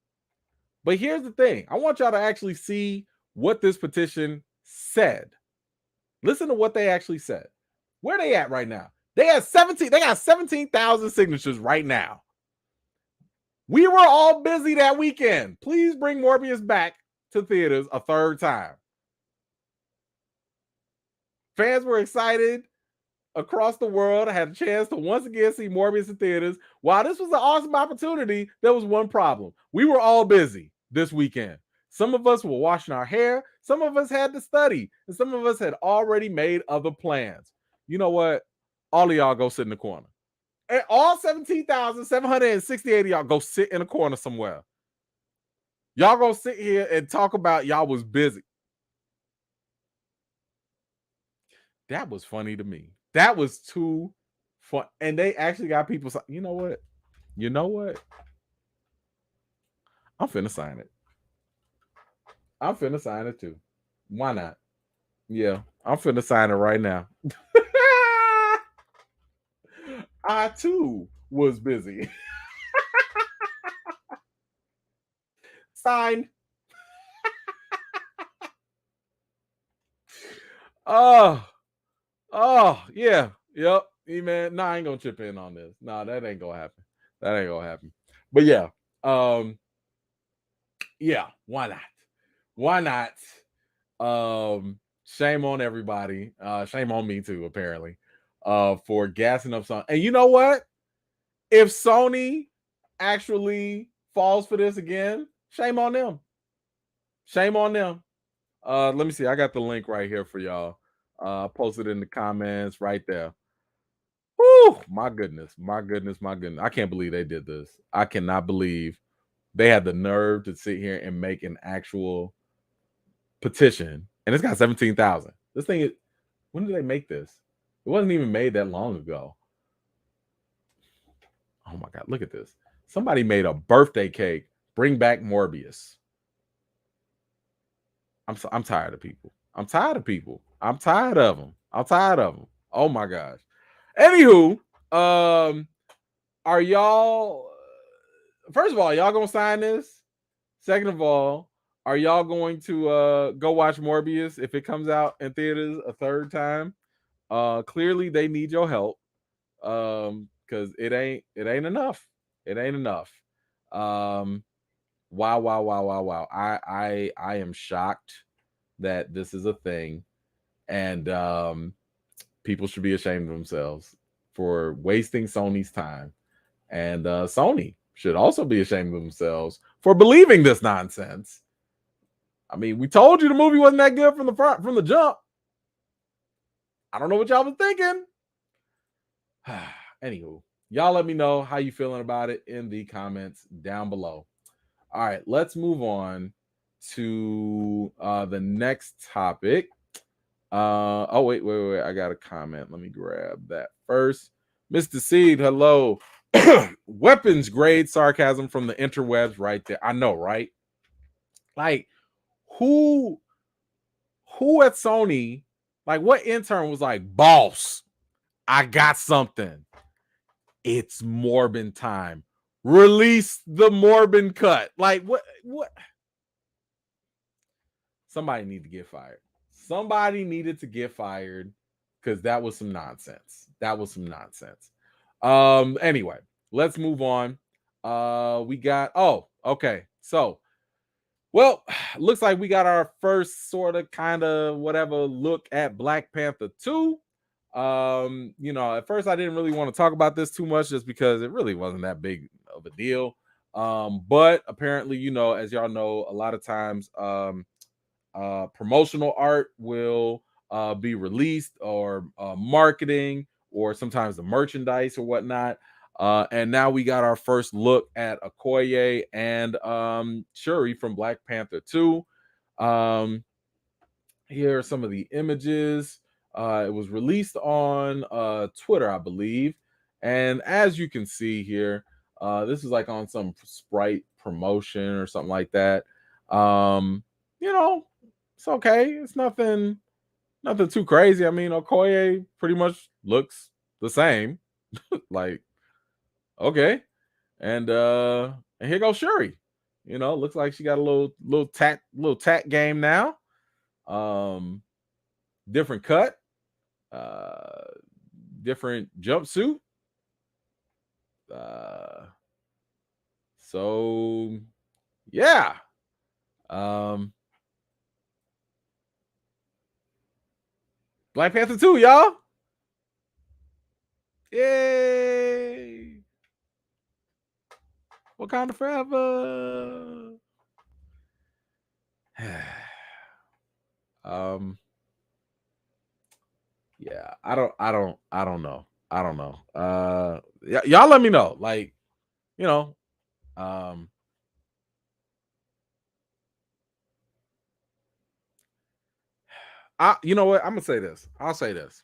But here's the thing. I want y'all to actually see what this petition said. Listen to what they actually said. Where are they at right now? They got 17,000 signatures right now. We were all busy that weekend. Please bring Morbius back to theaters a third time. Fans were excited across the world. I had a chance to once again see Morbius in theaters. While this was an awesome opportunity, there was one problem. We were all busy this weekend. Some of us were washing our hair. Some of us had to study. And some of us had already made other plans. You know what? All of y'all go sit in the corner. And all 17,768 of y'all go sit in a corner somewhere. Y'all go sit here and talk about y'all was busy. That was funny to me. That was too fun. And they actually got people saying, you know what? I'm finna sign it. I'm finna sign it too. Why not? Yeah, I'm finna sign it right now. I too was busy. Signed. Oh, yeah. Yep. Hey, man. Nah, I ain't gonna chip in on this. Nah, that ain't gonna happen. But yeah. Yeah, why not? Why not? Shame on everybody. Shame on me too, apparently. For gassing up something. And you know what? If Sony actually falls for this again, shame on them. Shame on them. Let me see. I got the link right here for y'all. Posted in the comments right there. Whew, my goodness. I can't believe they did this. I cannot believe they had the nerve to sit here and make an actual petition. And it's got 17,000. This thing is, when did they make this? It wasn't even made that long ago. Oh my God, look at this. Somebody made a birthday cake. Bring back Morbius. I'm tired of people. I'm tired of them. Oh my gosh. Anywho, are y'all first of all, y'all gonna sign this? Second of all, are y'all going to go watch Morbius if it comes out in theaters a third time? Clearly they need your help. Because it ain't enough. It ain't enough. Wow. I am shocked that this is a thing. And people should be ashamed of themselves for wasting Sony's time. And Sony should also be ashamed of themselves for believing this nonsense. I mean, we told you the movie wasn't that good from the jump. I don't know what y'all was thinking. Anywho, y'all let me know how you feeling about it in the comments down below. All right, let's move on to the next topic. Oh, wait. I got a comment. Let me grab that first. Mr. Seed, hello. Weapons grade sarcasm from the interwebs right there. I know, right? Like, who at Sony, like, what intern was like, boss, I got something. It's Morbin time. Release the Morbin cut. Like, what? Somebody need to get fired. Somebody needed to get fired because that was some nonsense. Anyway, let's move on. We got, okay. So, well, looks like we got our first sort of kind of whatever look at Black Panther 2. At first I didn't really want to talk about this too much just because it really wasn't that big of a deal. But apparently, as y'all know, a lot of times promotional art will be released, or marketing, or sometimes the merchandise or whatnot. And now we got our first look at Okoye and Shuri from Black Panther 2. Here are some of the images. It was released on Twitter, I believe. And as you can see here, this is like on some Sprite promotion or something like that. It's okay. It's nothing too crazy. I mean, Okoye pretty much looks the same. Like, okay. And here goes Shuri. Looks like she got a little tack game now. Different cut, different jumpsuit. So yeah. Black Panther 2, y'all. Yay. Wakanda forever. Yeah, I don't know. Y'all let me know. Like, you know what? I'm gonna say this. I'll say this.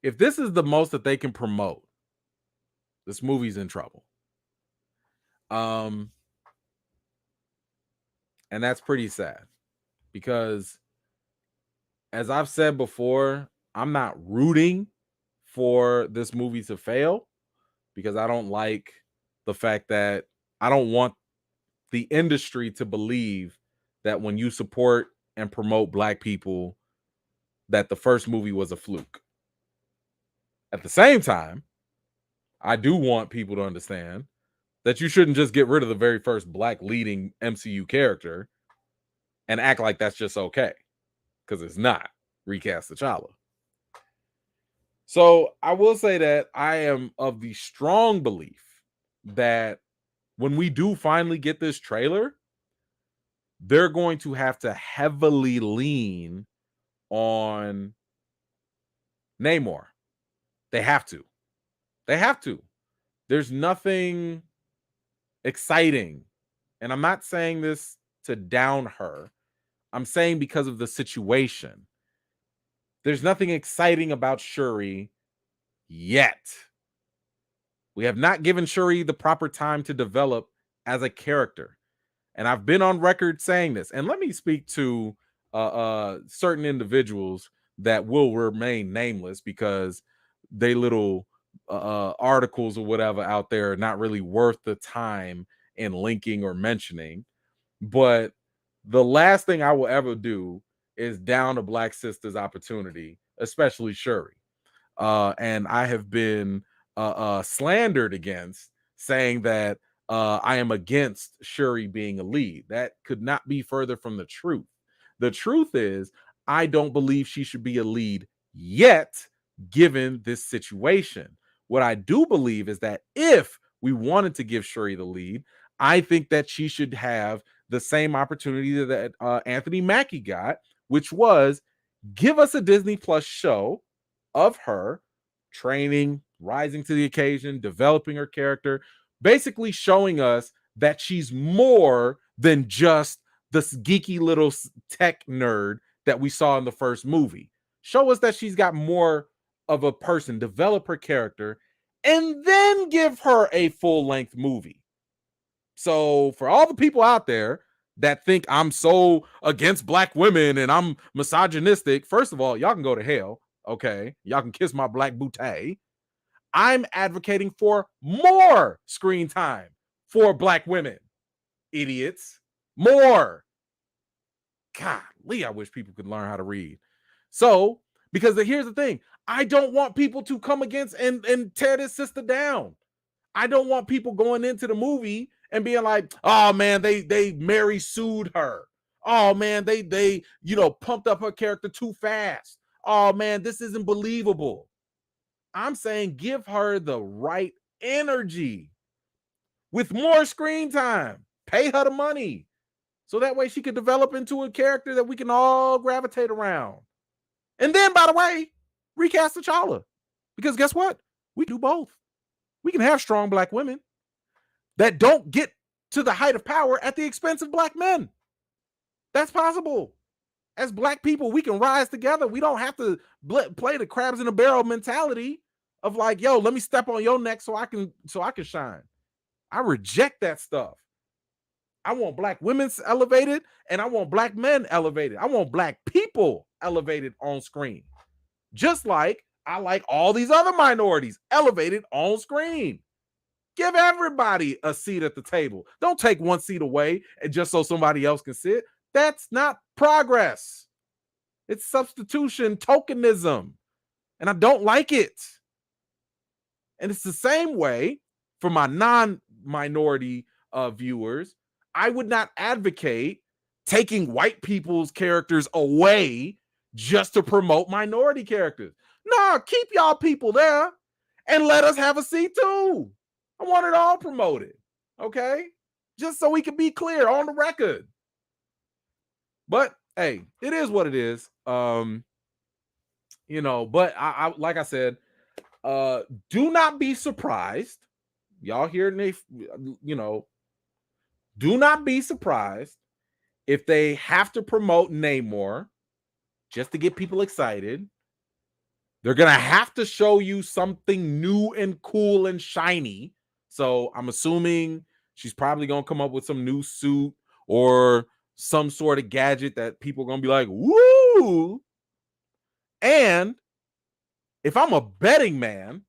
If this is the most that they can promote, this movie's in trouble. And that's pretty sad, because as I've said before, I'm not rooting for this movie to fail, because I don't like the fact that I don't want the industry to believe that when you support and promote Black people, that the first movie was a fluke. At the same time, I do want people to understand that you shouldn't just get rid of the very first Black leading MCU character and act like that's just okay, because it's not. Recast T'Challa. So I will say that I am of the strong belief that when we do finally get this trailer, they're going to have to heavily lean on Namor. They have to. There's nothing exciting. And I'm not saying this to down her. I'm saying because of the situation. There's nothing exciting about Shuri yet. We have not given Shuri the proper time to develop as a character. And I've been on record saying this. And let me speak to certain individuals that will remain nameless, because they little articles or whatever out there are not really worth the time in linking or mentioning. But the last thing I will ever do is down a black sister's opportunity, especially Shuri. And I have been slandered against, saying that I am against Shuri being a lead. That could not be further from the truth. The truth is, I don't believe she should be a lead yet, given this situation. What I do believe is that if we wanted to give Shuri the lead, I think that she should have the same opportunity that Anthony Mackie got, which was give us a Disney Plus show of her training, rising to the occasion, developing her character, basically showing us that she's more than just this geeky little tech nerd that we saw in the first movie. Show us that she's got more of a person, develop her character, and then give her a full-length movie. So for all the people out there that think I'm so against black women and I'm misogynistic, first of all, y'all can go to hell. Okay, y'all can kiss my black booty. I'm advocating for more screen time for black women. Idiots. More. Golly, I wish people could learn how to read. So, because here's the thing. I don't want people to come against and tear this sister down. I don't want people going into the movie and being like, oh man, they Mary sued her. Oh man, they pumped up her character too fast. Oh man, this isn't believable. I'm saying give her the right energy with more screen time. Pay her the money so that way she could develop into a character that we can all gravitate around. And then, by the way, recast T'Challa. Because guess what? We do both. We can have strong black women that don't get to the height of power at the expense of black men. That's possible. As black people, we can rise together. We don't have to play the crabs in a barrel mentality of like, yo, let me step on your neck so I can shine. I reject that stuff. I want black women elevated and I want black men elevated. I want black people elevated on screen. Just like I like all these other minorities elevated on screen. Give everybody a seat at the table. Don't take one seat away and just so somebody else can sit. That's not progress. It's substitution, tokenism. And I don't like it. And it's the same way for my non-minority viewers. I would not advocate taking white people's characters away just to promote minority characters. Nah, keep y'all people there and let us have a seat too. I want it all promoted. Okay? Just so we can be clear on the record. But hey, it is what it is. But I like I said, do not be surprised. Y'all hear me, do not be surprised if they have to promote Namor just to get people excited. They're going to have to show you something new and cool and shiny. So I'm assuming she's probably going to come up with some new suit or some sort of gadget that people are going to be like, woo. And if I'm a betting man,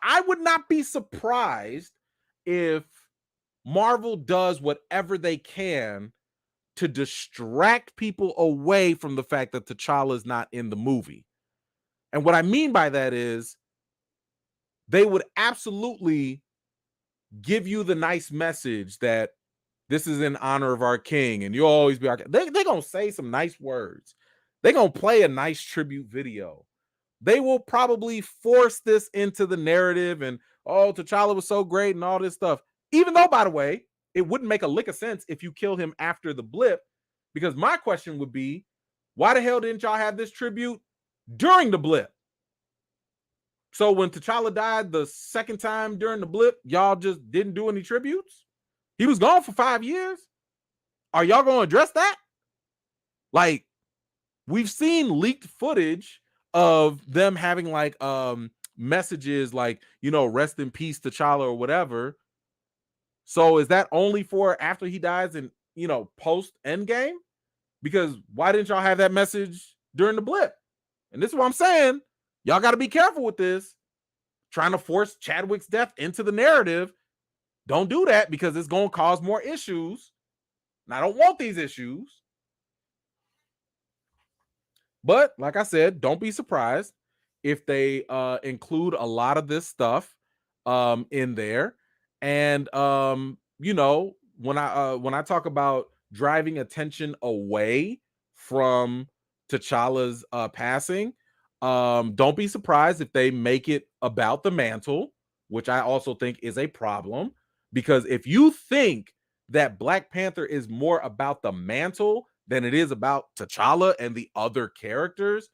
I would not be surprised if Marvel does whatever they can to distract people away from the fact that T'Challa is not in the movie. And what I mean by that is they would absolutely give you the nice message that this is in honor of our king, and you'll always be like, they're going to say some nice words. They're going to play a nice tribute video. They will probably force this into the narrative and, oh, T'Challa was so great and all this stuff. Even though, by the way, it wouldn't make a lick of sense if you kill him after the blip, because my question would be, why the hell didn't y'all have this tribute during the blip? So when T'Challa died the second time during the blip, y'all just didn't do any tributes? He was gone for 5 years. Are y'all going to address that? Like, we've seen leaked footage of them having like messages like, rest in peace T'Challa or whatever. So is that only for after he dies and, post Endgame? Because why didn't y'all have that message during the blip? And this is what I'm saying. Y'all got to be careful with this. trying to force Chadwick's death into the narrative. Don't do that because it's going to cause more issues. And I don't want these issues. But like I said, don't be surprised if they include a lot of this stuff in there. And you know, when I talk about driving attention away from T'Challa's passing, don't be surprised if they make it about the mantle, which I also think is a problem. Because if you think that Black Panther is more about the mantle than it is about T'Challa and the other characters,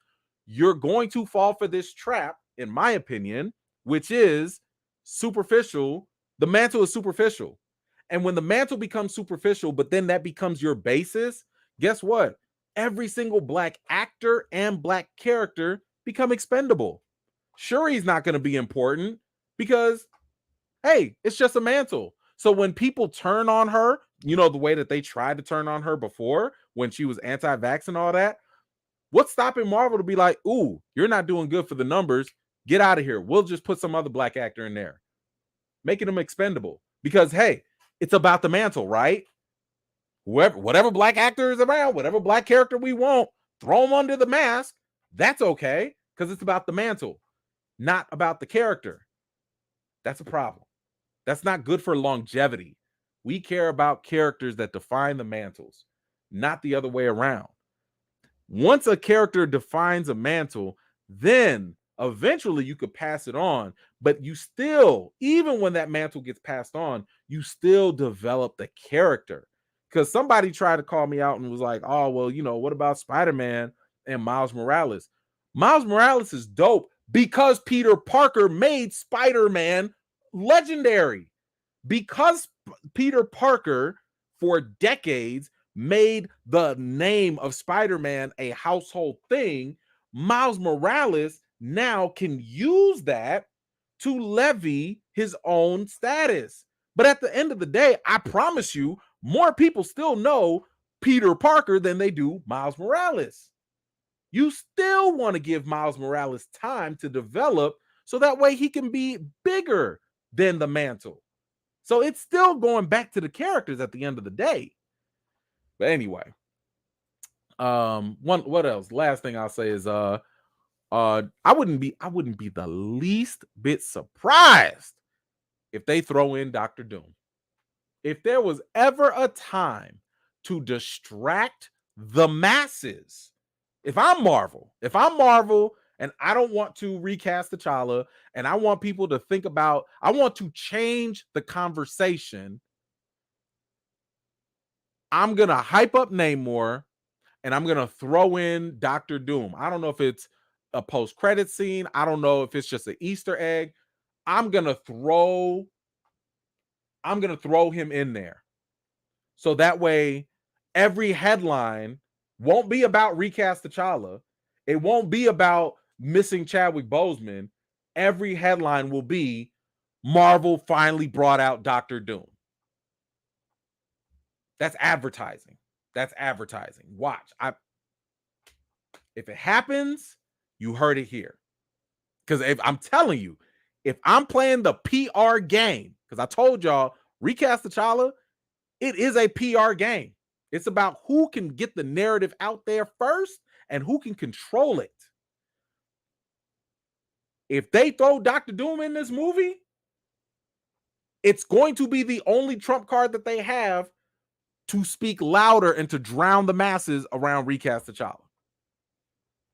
you're going to fall for this trap, in my opinion, which is superficial. The mantle is superficial. And when the mantle becomes superficial, but then that becomes your basis, guess what? Every single Black actor and Black character become expendable. Shuri's not going to be important because, hey, it's just a mantle. So when people turn on her, you know, the way that they tried to turn on her before when she was anti-vax and all that, what's stopping Marvel to be like, ooh, you're not doing good for the numbers. Get out of here. We'll just put some other Black actor in there, making them expendable. Because, hey, it's about the mantle, right? Whatever Black actor is around, whatever Black character we want, throw them under the mask. That's okay, because it's about the mantle, not about the character. That's a problem. That's not good for longevity. We care about characters that define the mantles, not the other way around. Once a character defines a mantle, then eventually you could pass it on, but you still, even when that mantle gets passed on, you still develop the character. Because somebody tried to call me out and was like, oh, well, you know, what about Spider-Man and Miles Morales? Miles Morales is dope because Peter Parker made Spider-Man legendary. Because Peter Parker, for decades, made the name of Spider-Man a household thing, Miles Morales now can use that to levy his own status. But at the end of the day, I promise you, more people still know Peter Parker than they do Miles Morales. You still want to give Miles Morales time to develop so that way he can be bigger than the mantle. So it's still going back to the characters at the end of the day. But anyway, what else? Last thing I'll say is I wouldn't be the least bit surprised if they throw in Dr. Doom. If there was ever a time to distract the masses, if I'm Marvel and I don't want to recast T'Challa and I want people to think about, I want to change the conversation, I'm going to hype up Namor and I'm going to throw in Dr. Doom. I don't know if it's a post-credit scene. I don't know if it's just an Easter egg. I'm going to throw him in there. So that way every headline won't be about recast T'Challa. It won't be about missing Chadwick Boseman. Every headline will be Marvel finally brought out Dr. Doom. That's advertising. Watch. If it happens, you heard it here. Because if I'm telling you, if I'm playing the PR game, because I told y'all, recast T'Challa, it is a PR game. It's about who can get the narrative out there first and who can control it. If they throw Dr. Doom in this movie, it's going to be the only trump card that they have to speak louder and to drown the masses around recast T'Challa.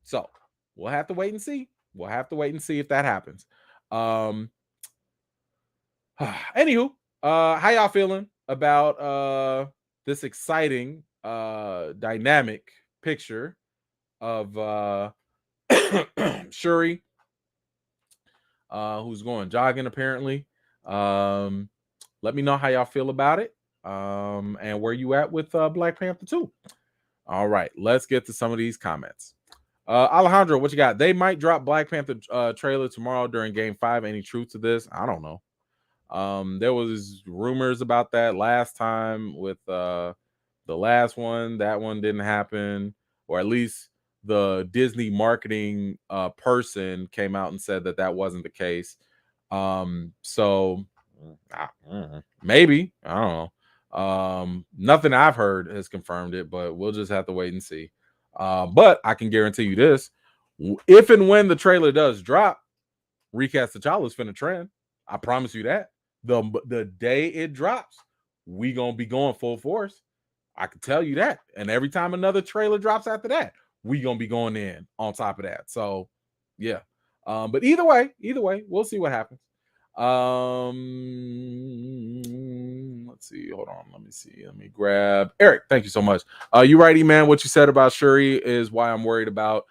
So we'll have to wait and see. If that happens. Anywho, how y'all feeling about this exciting dynamic picture of Shuri, who's going jogging apparently? Let me know how y'all feel about it, and where you at with Black Panther 2. All right, let's get to some of these comments. Alejandro, what you got? They might drop Black Panther trailer tomorrow during Game 5. Any truth to this? I don't know. There was rumors about that last time with the last one. That one didn't happen, or at least the Disney marketing person came out and said that wasn't the case. So maybe, I don't know. Nothing I've heard has confirmed it, but we'll just have to wait and see. But I can guarantee you this: if and when the trailer does drop, Recast T'Challa is finna trend. I promise you that. The day it drops, we gonna be going full force. I can tell you that. And every time another trailer drops after that, we gonna be going in on top of that. So yeah. But either way, we'll see what happens. Let's see. Hold on. Let me see. Let me grab Eric. Thank you so much. You righty, man. What you said about Shuri is why I'm worried about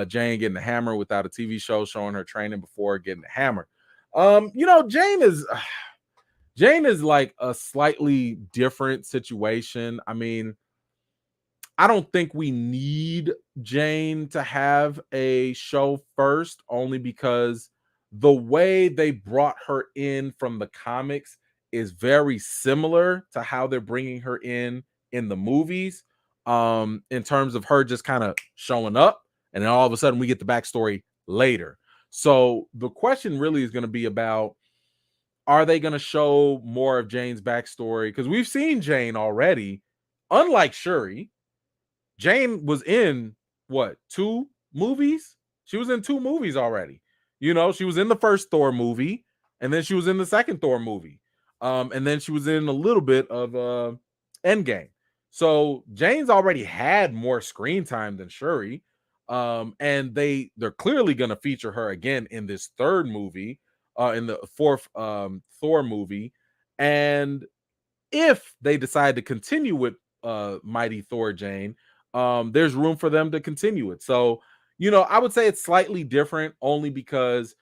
Jane getting the hammer without a TV show showing her training before getting the hammer. Jane is like a slightly different situation. I mean, I don't think we need Jane to have a show first, only because the way they brought her in from the comics is very similar to how they're bringing her in the movies, in terms of her just kind of showing up, and then all of a sudden we get the backstory later. So the question really is going to be about, are they going to show more of Jane's backstory? Because we've seen Jane already. Unlike Shuri, Jane was in what, 2 movies? She was in 2 movies already. You know, she was in the first Thor movie, and then she was in the second Thor movie. And then she was in a little bit of Endgame. So Jane's already had more screen time than Shuri. And they're clearly going to feature her again in this 3rd movie, in the 4th Thor movie. And if they decide to continue with Mighty Thor Jane, there's room for them to continue it. So, I would say it's slightly different only because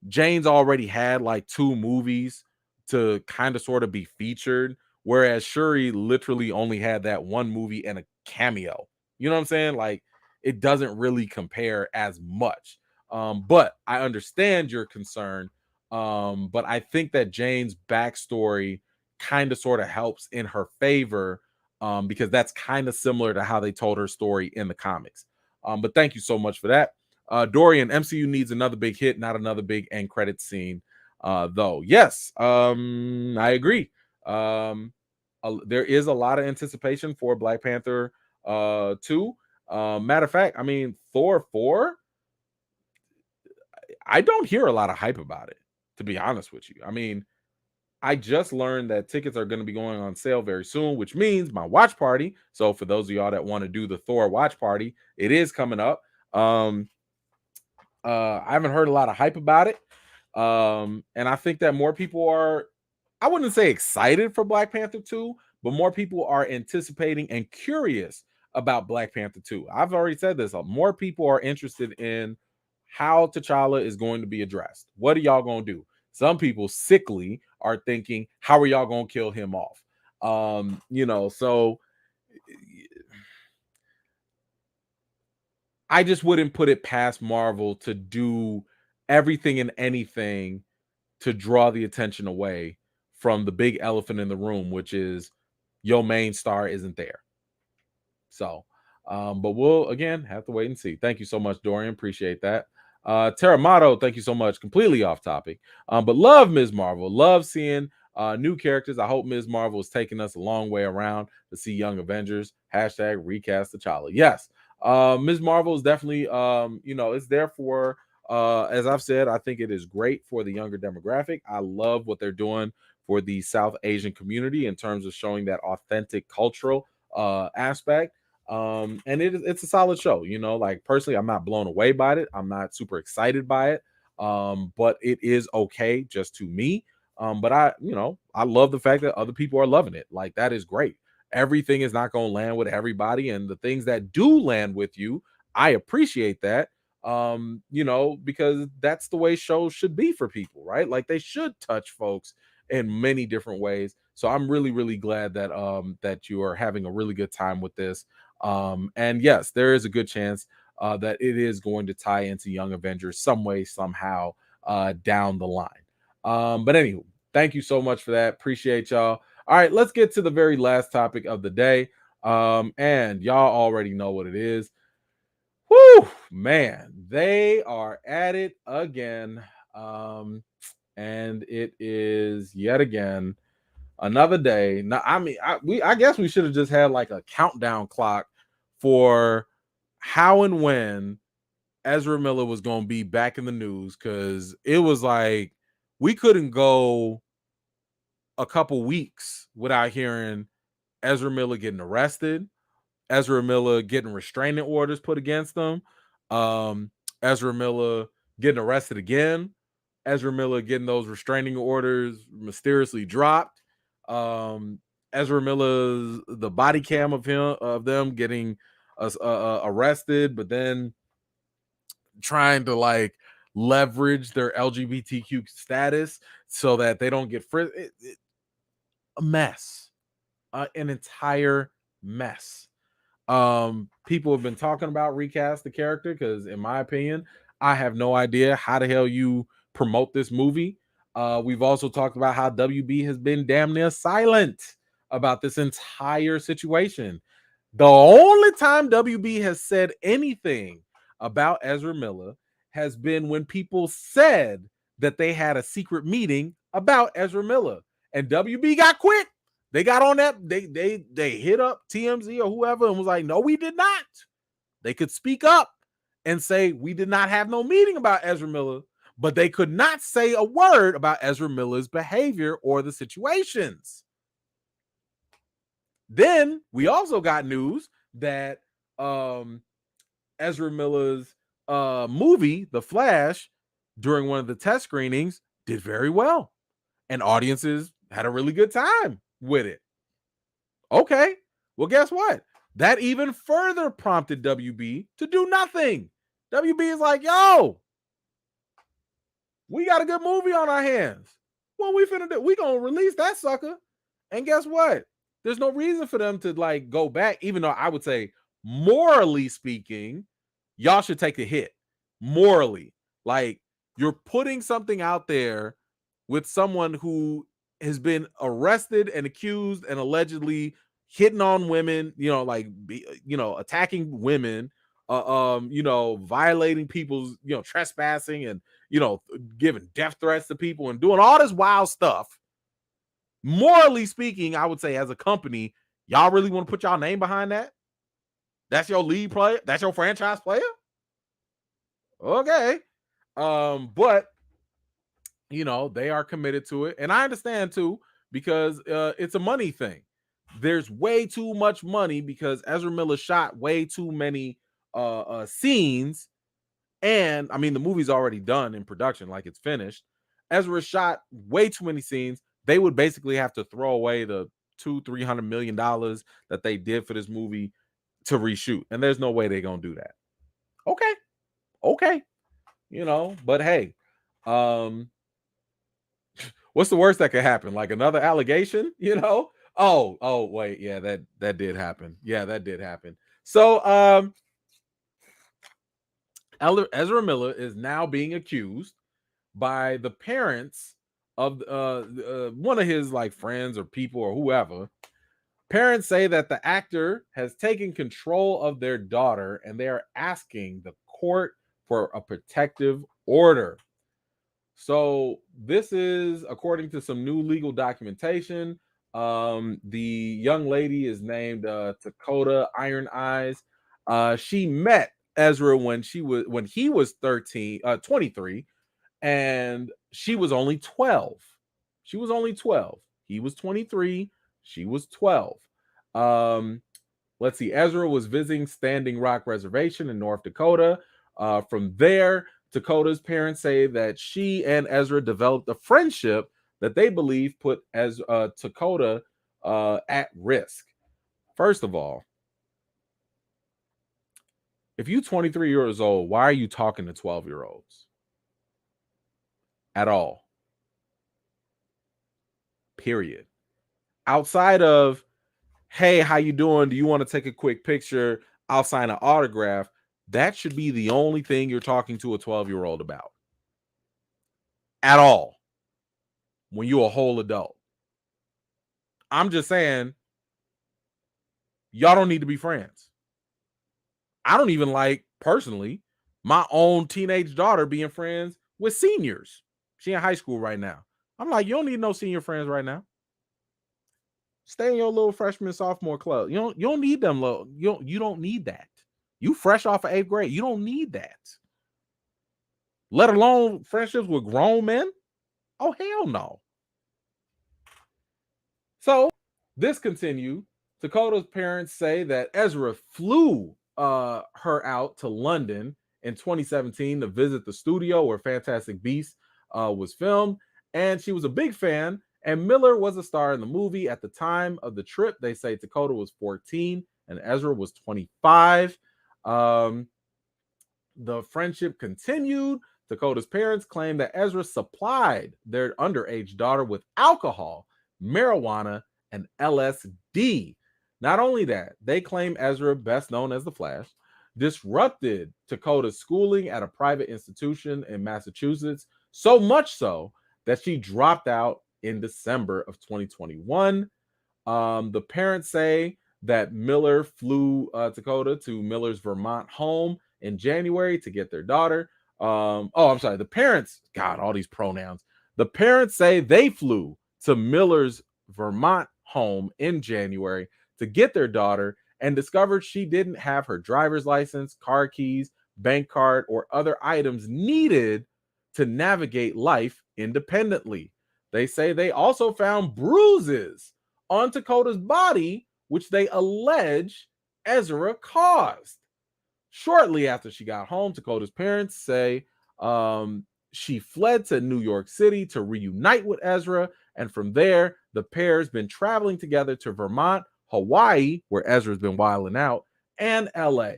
Jane's already had like 2 movies to kind of sort of be featured, whereas Shuri literally only had that 1 movie and a cameo. You know what I'm saying? Like, it doesn't really compare as much. But I understand your concern. But I think that Jane's backstory kind of sort of helps in her favor, because that's kind of similar to how they told her story in the comics. But thank you so much for that. Dorian, MCU needs another big hit, not another big end credit scene, though. Yes, I agree. There is a lot of anticipation for Black Panther 2. Matter of fact, I mean, Thor 4, I don't hear a lot of hype about it, to be honest with you. I mean, I just learned that tickets are going to be going on sale very soon, which means my watch party. So for those of y'all that want to do the Thor watch party, it is coming up. I haven't heard a lot of hype about it. And I think that more people are, I wouldn't say excited for Black Panther 2, but more people are anticipating and curious about Black Panther 2. I've already said this. More people are interested in how T'Challa is going to be addressed. What are y'all going to do? Some people sickly are thinking, how are y'all going to kill him off? So I just wouldn't put it past Marvel to do everything and anything to draw the attention away from the big elephant in the room, which is your main star isn't there. So, but we'll again have to wait and see. Thank you so much, Dorian. Appreciate that. Teramato, thank you so much. Completely off topic. But love Ms. Marvel. Love seeing new characters. I hope Ms. Marvel is taking us a long way around to see Young Avengers. Hashtag recast T'Challa. Yes. Ms. Marvel is definitely it's there for as I've said, I think it is great for the younger demographic. I love what they're doing for the South Asian community in terms of showing that authentic cultural aspect. And it's a solid show. Like, personally, I'm not blown away by it. I'm not super excited by it. But it is okay just to me. But I love the fact that other people are loving it. Like, that is great. Everything is not going to land with everybody, and the things that do land with you, I appreciate that. Because that's the way shows should be for people, right? Like, they should touch folks in many different ways. So I'm really, really glad that that you are having a really good time with this. And yes, there is a good chance that it is going to tie into Young Avengers some way, somehow down the line. But anyway, thank you so much for that. Appreciate y'all. All right, let's get to the very last topic of the day. And y'all already know what it is. Whoo, man, they are at it again. and it is yet again another day. Now, I mean, I guess we should have just had like a countdown clock for how and when Ezra Miller was going to be back in the news, because it was like we couldn't go a couple weeks without hearing Ezra Miller getting arrested, Ezra Miller getting restraining orders put against him, Ezra Miller getting arrested again, Ezra Miller getting those restraining orders mysteriously dropped, Ezra Miller's the body cam of them getting arrested, but then trying to like leverage their LGBTQ status so that they don't get a mess, an entire mess. People have been talking about recast the character because, in my opinion, I have no idea how the hell you promote this movie. We've also talked about how WB has been damn near silent about this entire situation. The only time WB has said anything about Ezra Miller has been when people said that they had a secret meeting about Ezra Miller, and WB got quick. They got on that. They hit up TMZ or whoever and was like, no, we did not. They could speak up and say we did not have no meeting about Ezra Miller, but they could not say a word about Ezra Miller's behavior or the situations. Then we also got news that Ezra Miller's movie, The Flash, during one of the test screenings, did very well, and audiences had a really good time with it. Okay, well, guess what? That even further prompted WB to do nothing. WB is like, yo, we got a good movie on our hands. What we finna do? We gonna release that sucker. And guess what? There's no reason for them to like go back, even though I would say, morally speaking, y'all should take a hit. Morally, like, you're putting something out there with someone who has been arrested and accused and allegedly hitting on women, attacking women, violating people's, trespassing and, giving death threats to people and doing all this wild stuff. Morally speaking, I would say as a company, y'all really want to put y'all name behind that? That's your lead player? That's your franchise player? Okay. But they are committed to it. And I understand too, because it's a money thing. There's way too much money because Ezra Miller shot way too many scenes. And I mean, the movie's already done in production, like it's finished. Ezra shot way too many scenes. They would basically have to throw away the $200-300 million that they did for this movie to reshoot. And there's no way they're going to do that. Okay. But hey, what's the worst that could happen? Like another allegation, Oh, wait. Yeah, that did happen. Yeah, that did happen. So, Ezra Miller is now being accused by the parents of one of his like friends or people or whoever. Parents say that the actor has taken control of their daughter and they are asking the court for a protective order. So this is according to some new legal documentation. The young lady is named Dakota Iron Eyes. She met Ezra when he was 23, and she was only 12. She was only 12. He was 23. She was 12. Let's see. Ezra was visiting Standing Rock Reservation in North Dakota. From there, Dakota's parents say that she and Ezra developed a friendship that they believe put Dakota at risk. First of all, if you're 23 years old, why are you talking to 12-year-olds? At all. Period. Outside of, hey, how you doing? Do you want to take a quick picture? I'll sign an autograph. That should be the only thing you're talking to a 12-year-old about. At all. When you're a whole adult. I'm just saying, y'all don't need to be friends. I don't even like, personally, my own teenage daughter being friends with seniors. She in high school right now. I'm like, you don't need no senior friends right now. Stay in your little freshman, sophomore club. You don't need them little. You don't need that. You fresh off of 8th grade. You don't need that. Let alone friendships with grown men. Oh, hell no. So this continued. Dakota's parents say that Ezra flew her out to London in 2017 to visit the studio where Fantastic Beasts was filmed, and she was a big fan. And Miller was a star in the movie. At the time of the trip, they say Dakota was 14 and Ezra was 25. The friendship continued. Dakota's parents claim that Ezra supplied their underage daughter with alcohol, marijuana, and LSD. Not only that, they claim Ezra, best known as the Flash, disrupted Dakota's schooling at a private institution in Massachusetts, so much so that she dropped out in December of 2021. The parents say that Miller flew Dakota to Miller's Vermont home in January to get their daughter. I'm sorry. The parents, God, all these pronouns. The parents say they flew to Miller's Vermont home in January to get their daughter and discovered she didn't have her driver's license, car keys, bank card, or other items needed to navigate life independently. They say they also found bruises on Dakota's body, which they allege Ezra caused. Shortly after she got home, Dakota's parents say she fled to New York City to reunite with Ezra. And from there, the pair's been traveling together to Vermont, Hawaii, where Ezra's been wilding out, and LA.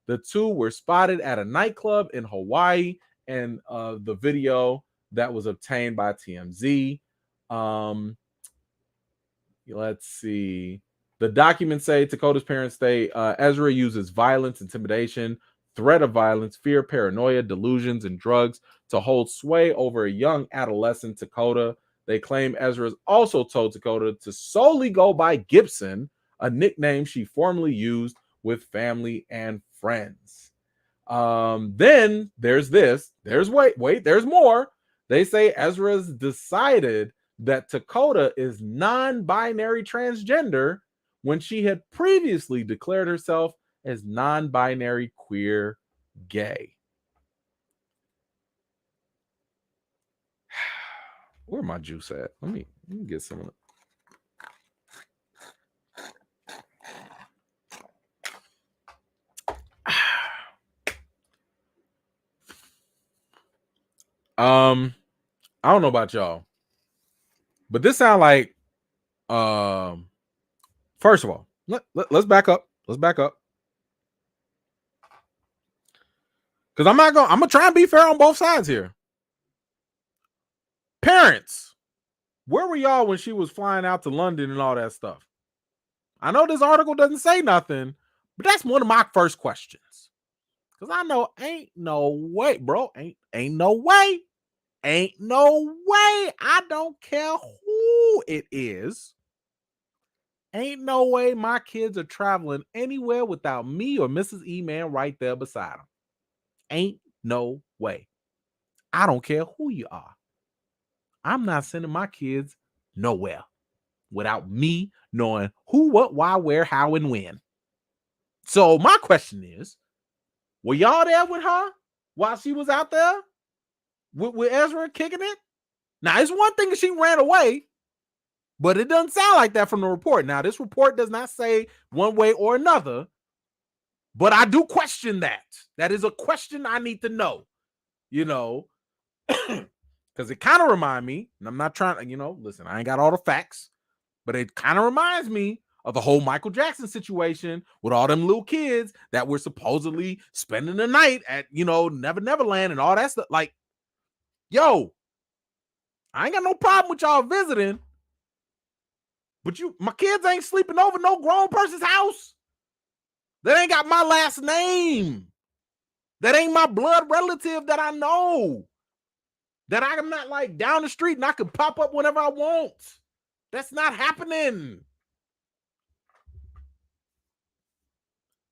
The two were spotted at a nightclub in Hawaii, and the video that was obtained by TMZ. Let's see. The documents say Dakota's parents say Ezra uses violence, intimidation, threat of violence, fear, paranoia, delusions, and drugs to hold sway over a young adolescent Dakota. They claim Ezra also told Dakota to solely go by Gibson, a nickname she formerly used with family and friends. Then there's this. There's there's more. They say Ezra's decided that Dakota is non-binary transgender when she had previously declared herself as non-binary queer gay. Where my juice at? Let me get some of it. I don't know about y'all, but this sound like first of all, let's back up. Let's back up. Because I'm gonna try and be fair on both sides here. Parents, where were y'all when she was flying out to London and all that stuff? I know this article doesn't say nothing, but that's one of my first questions. Because I know ain't no way, bro. Ain't no way. Ain't no way. I don't care who it is. Ain't no way my kids are traveling anywhere without me or Mrs. E-Man right there beside them. Ain't no way. I don't care who you are. I'm not sending my kids nowhere without me knowing who, what, why, where, how, and when. So my question is, were y'all there with her while she was out there with Ezra kicking it? Now, it's one thing if she ran away, but it doesn't sound like that from the report. Now, this report does not say one way or another, but I do question that. That is a question I need to know, because it kind of reminds me, and I'm not trying to, listen, I ain't got all the facts, but it kind of reminds me of the whole Michael Jackson situation with all them little kids that were supposedly spending the night at, Neverland and all that stuff. Like, yo, I ain't got no problem with y'all visiting, but my kids ain't sleeping over no grown person's house. That ain't got my last name. That ain't my blood relative that I know. That I'm not like down the street and I can pop up whenever I want. That's not happening.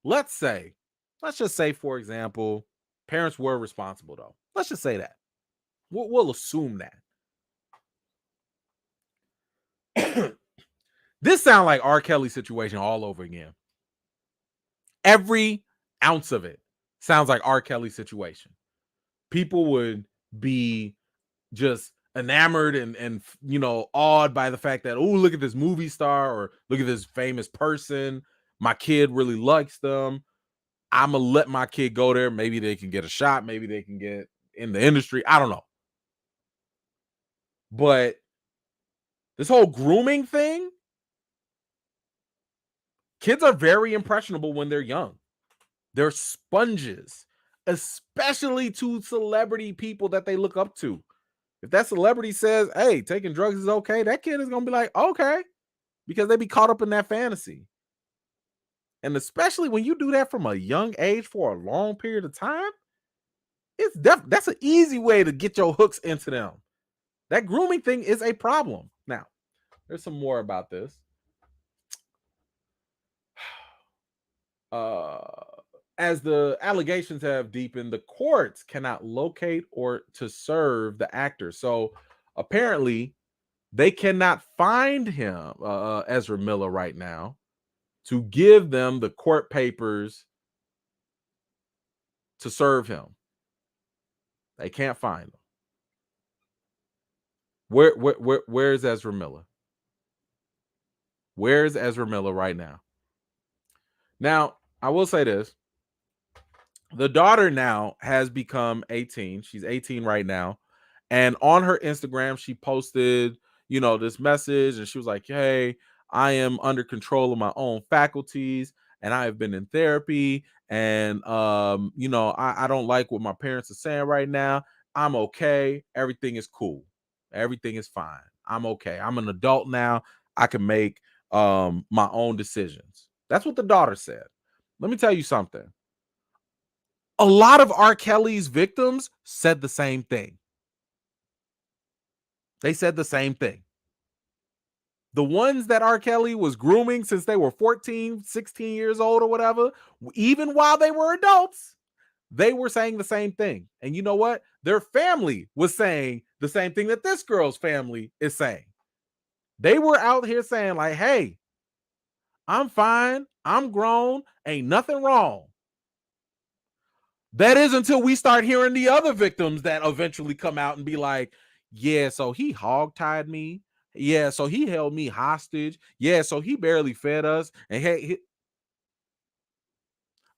Let's just say, for example, parents were responsible though. Let's just say that. We'll assume that. This sounds like R. Kelly situation all over again. Every ounce of it sounds like R. Kelly situation. People would be just enamored and you know, awed by the fact that, oh, look at this movie star, or look at this famous person. My kid really likes them. I'm gonna let my kid go there. Maybe they can get a shot. Maybe they can get in the industry. I don't know. But this whole grooming thing, kids are very impressionable when they're young. They're sponges, especially to celebrity people that they look up to. If that celebrity says, hey, taking drugs is okay, that kid is going to be like, okay, because they be caught up in that fantasy. And especially when you do that from a young age for a long period of time, that's an easy way to get your hooks into them. That grooming thing is a problem. Now, there's some more about this. As the allegations have deepened, the courts cannot locate or to serve the actor. So apparently they cannot find him, Ezra Miller, right now, to give them the court papers to serve him. They can't find him. Where's Ezra Miller? Where's Ezra Miller right now? Now, I will say this. The daughter now has become 18. She's 18 right now. And on her Instagram, she posted, you know, this message, and she was like, hey, I am under control of my own faculties, and I have been in therapy. And, you know, I don't like what my parents are saying right now. I'm okay. Everything is cool. Everything is fine. I'm okay. I'm an adult now. I can make my own decisions. That's what the daughter said. Let me tell you something. A lot of R. Kelly's victims said the same thing. They said the same thing. The ones that R. Kelly was grooming since they were 14, 16 years old or whatever, even while they were adults, they were saying the same thing. And you know what? Their family was saying the same thing that this girl's family is saying. They were out here saying like, hey, I'm fine. I'm grown. Ain't nothing wrong. That is until we start hearing the other victims that eventually come out and be like, yeah, so he hogtied me. Yeah, so he held me hostage. Yeah, so he barely fed us. And hey,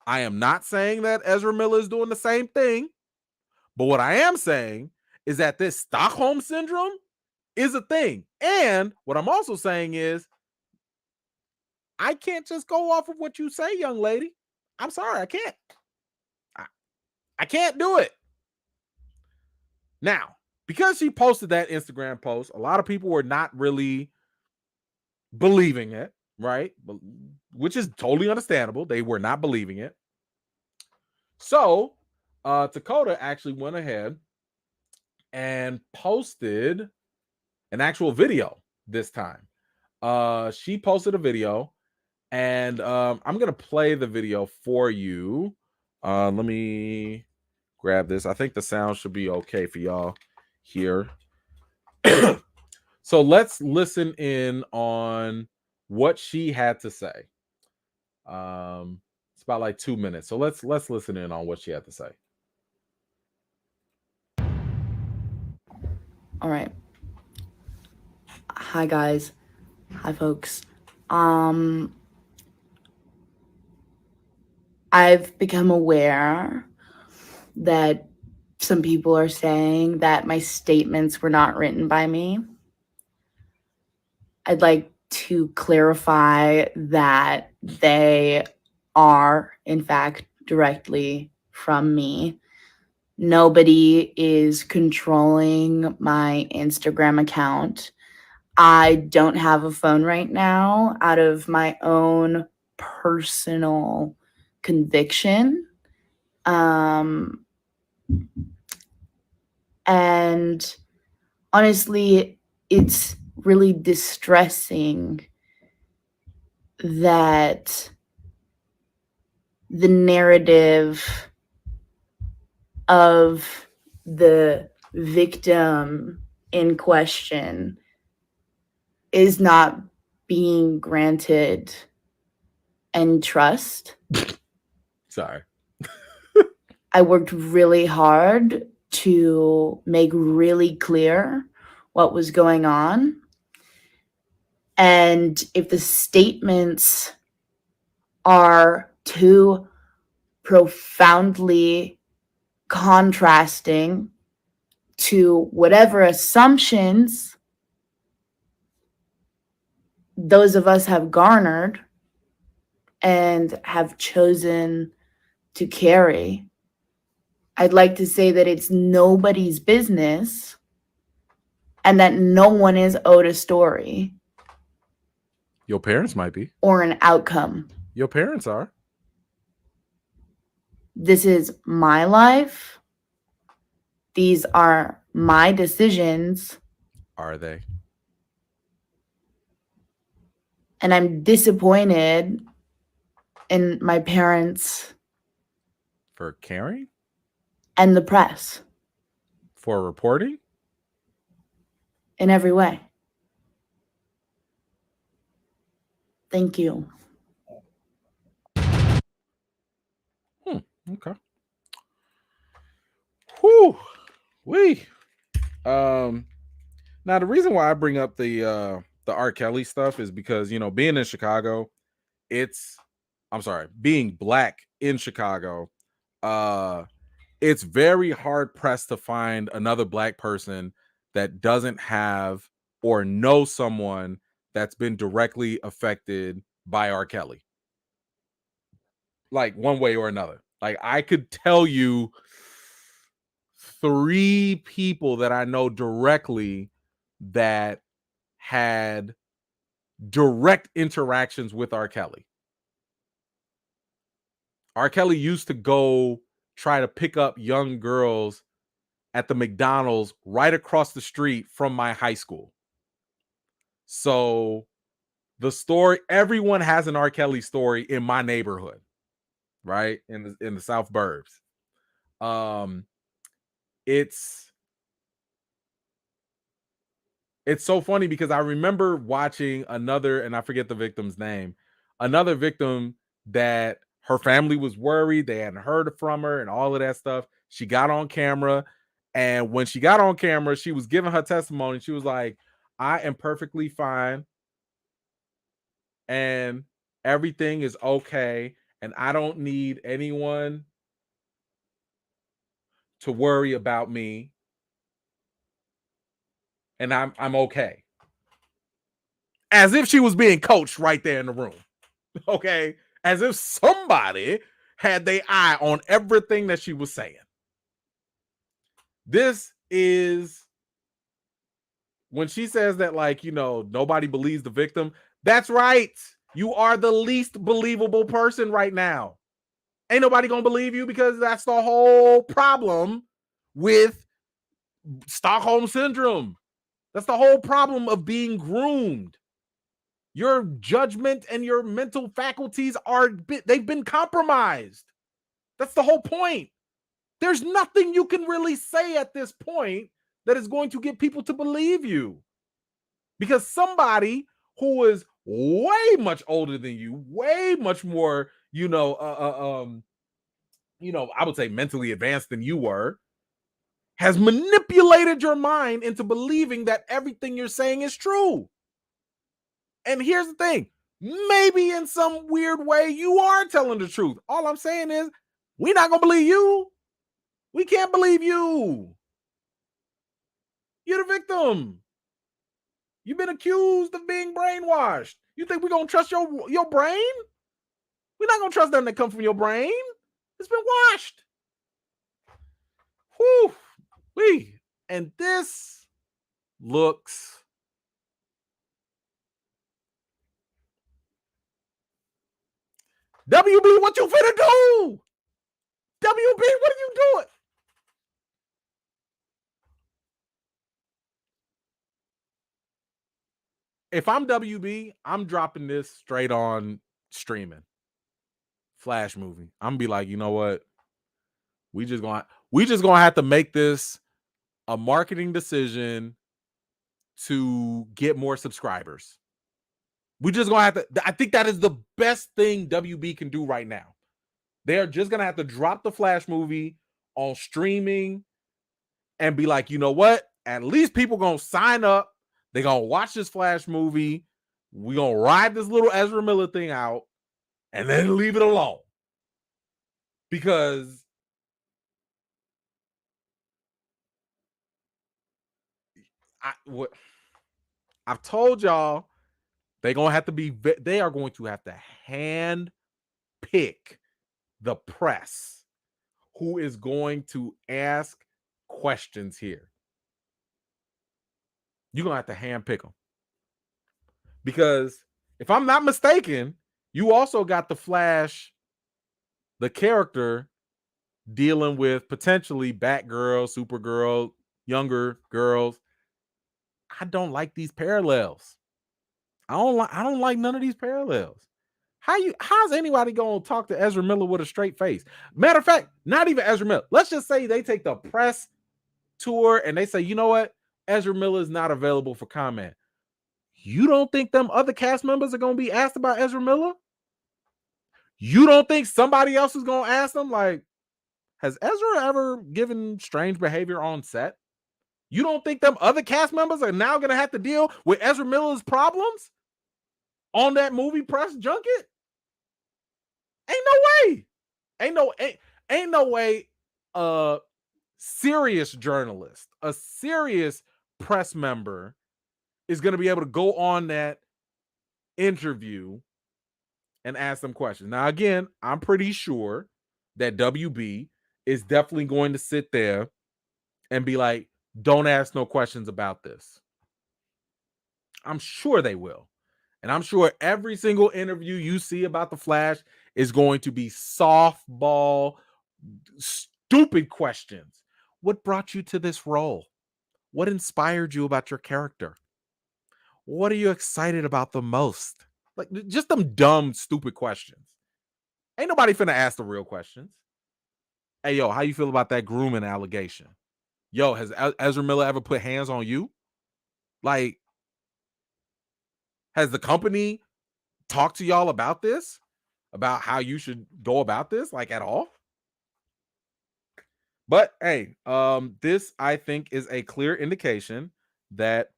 I am not saying that Ezra Miller is doing the same thing. But what I am saying is that this Stockholm syndrome is a thing. And what I'm also saying is, I can't just go off of what you say, young lady. I'm sorry, I can't. I can't do it. Now, because she posted that Instagram post, a lot of people were not really believing it, right? Which is totally understandable. They were not believing it. So, Dakota actually went ahead and posted an actual video this time. She posted a video, and I'm going to play the video for you. Let me grab this. I think the sound should be okay for y'all here. So let's listen in on what she had to say. It's about like 2 minutes. So let's listen in on what she had to say. All right. Hi guys. Hi folks. I've become aware that some people are saying that my statements were not written by me. I'd like to clarify that they are, in fact, directly from me. Nobody is controlling my Instagram account. I don't have a phone right now out of my own personal conviction. And honestly, it's really distressing that the narrative of the victim in question is not being granted and trust. Sorry. I worked really hard to make really clear what was going on. And if the statements are too profoundly contrasting to whatever assumptions those of us have garnered and have chosen to carry, I'd like to say that it's nobody's business and that no one is owed a story. Your parents might be. Or an outcome. Your parents are. This is my life. These are my decisions. Are they? And I'm disappointed in my parents. For caring? And the press. For reporting? In every way. Thank you. Okay. Whew. Now the reason why I bring up the R. Kelly stuff is because, you know, being in Chicago, being black in Chicago, it's very hard pressed to find another black person that doesn't have or know someone that's been directly affected by R. Kelly. Like one way or another. Like I could tell you 3 people that I know directly that had direct interactions with R. Kelly. R. Kelly used to go try to pick up young girls at the McDonald's right across the street from my high school. So the story, everyone has an R. Kelly story in my neighborhood, right? In the South Burbs. It's so funny because I remember watching another, and I forget the victim's name, another victim that her family was worried. They hadn't heard from her and all of that stuff. She got on camera. And when she got on camera, she was giving her testimony. She was like, I am perfectly fine. And everything is okay. And I don't need anyone to worry about me. And I'm okay. As if she was being coached right there in the room. Okay. As if somebody had their eye on everything that she was saying. This is when she says that, like, you know, nobody believes the victim. That's right. You are the least believable person right now. Ain't nobody gonna believe you because that's the whole problem with Stockholm Syndrome. That's the whole problem of being groomed. Your judgment and your mental faculties they've been compromised. That's the whole point. There's nothing you can really say at this point that is going to get people to believe you. Because somebody who is way much older than you, way much more, I would say mentally advanced than you were, has manipulated your mind into believing that everything you're saying is true. And here's the thing. Maybe in some weird way you are telling the truth. All I'm saying is we're not going to believe you. We can't believe you. You're the victim. You've been accused of being brainwashed. You think we're going to trust your brain? We're not going to trust them that come from your brain. It's been washed. Whew. And this looks WB, what you finna do? WB, what are you doing? If I'm WB, I'm dropping this straight on streaming. Flash movie. I'm gonna be like, you know what? We just gonna have to make this a marketing decision to get more subscribers. We just gonna have to. I think that is the best thing WB can do right now. They are just gonna have to drop the Flash movie on streaming and be like, you know what? At least people gonna sign up. They gonna watch this Flash movie. We gonna ride this little Ezra Miller thing out, and then leave it alone. Because I've told y'all, they are going to have to hand pick the press who is going to ask questions here. You're going to have to hand pick them. Because if I'm not mistaken, you also got the Flash, the character, dealing with potentially Batgirl, Supergirl, younger girls. I don't like these parallels. I don't like none of these parallels. How's anybody gonna talk to Ezra Miller with a straight face? Matter of fact, not even Ezra Miller. Let's just say they take the press tour and they say, you know what? Ezra Miller is not available for comment. You don't think them other cast members are gonna be asked about Ezra Miller? You don't think somebody else is gonna ask them, like, has Ezra ever given strange behavior on set? You don't think them other cast members are now gonna have to deal with Ezra Miller's problems on that movie press junket? Ain't no way. Ain't no way a serious journalist, a serious press member is going to be able to go on that interview and ask them questions. Now, again, I'm pretty sure that WB is definitely going to sit there and be like, don't ask no questions about this. I'm sure they will. And I'm sure every single interview you see about the Flash is going to be softball, stupid questions. What brought you to this role? What inspired you about your character? What are you excited about the most? Like, just them dumb, stupid questions. Ain't nobody finna ask the real questions. Hey, yo, how you feel about that grooming allegation? Yo, has Ezra Miller ever put hands on you? Like, has the company talked to y'all about this? About how you should go about this, like, at all? But hey, this I think is a clear indication that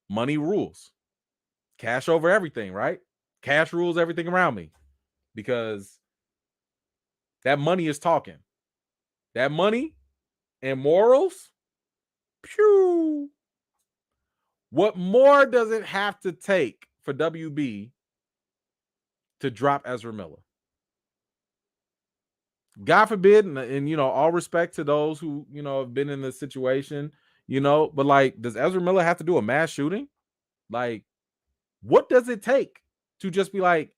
money rules. Cash over everything, right? Cash rules everything around me, because that money is talking. That money and morals, pew. What more does it have to take for WB to drop Ezra Miller? God forbid, and you know, all respect to those who, you know, have been in this situation, you know, but like, does Ezra Miller have to do a mass shooting? Like, what does it take to just be like,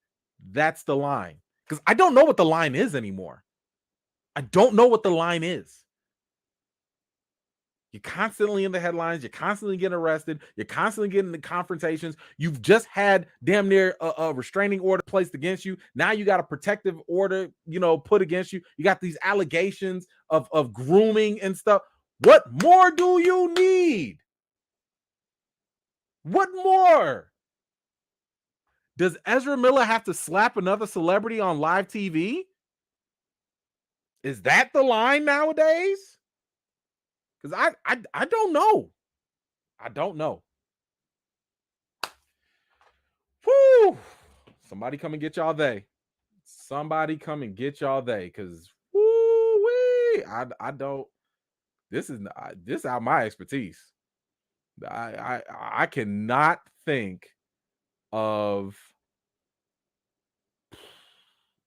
that's the line? Because I don't know what the line is anymore. I don't know what the line is. You're constantly in the headlines. You're constantly getting arrested. You're constantly getting the confrontations. You've just had damn near a restraining order placed against you. Now you got a protective order, you know, put against you. You got these allegations of grooming and stuff. What more do you need? What more? Does Ezra Miller have to slap another celebrity on live TV? Is that the line nowadays? Because I don't know. I don't know. Whoo! Somebody come and get y'all they. Somebody come and get y'all they. Because woo-wee, I don't. This is out my expertise. I cannot think of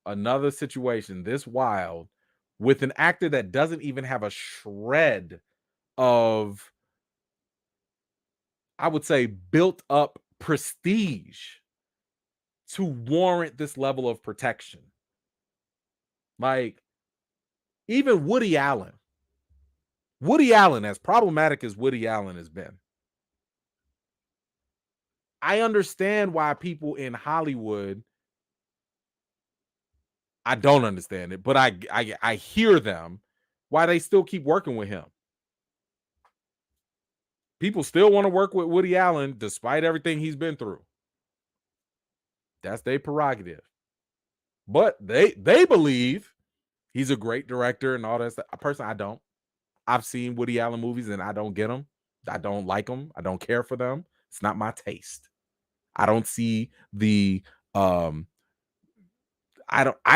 another situation this wild with an actor that doesn't even have a shred of, I would say, built up prestige to warrant this level of protection. Like, even Woody Allen, as problematic as Woody Allen has been, I understand why people in Hollywood, I don't understand it, but I hear them, why they still keep working with him. People still want to work with Woody Allen despite everything he's been through. That's their prerogative. But they believe he's a great director and all that stuff. Personally, I don't. I've seen Woody Allen movies and I don't get them. I don't like them. I don't care for them. It's not my taste. I don't see the I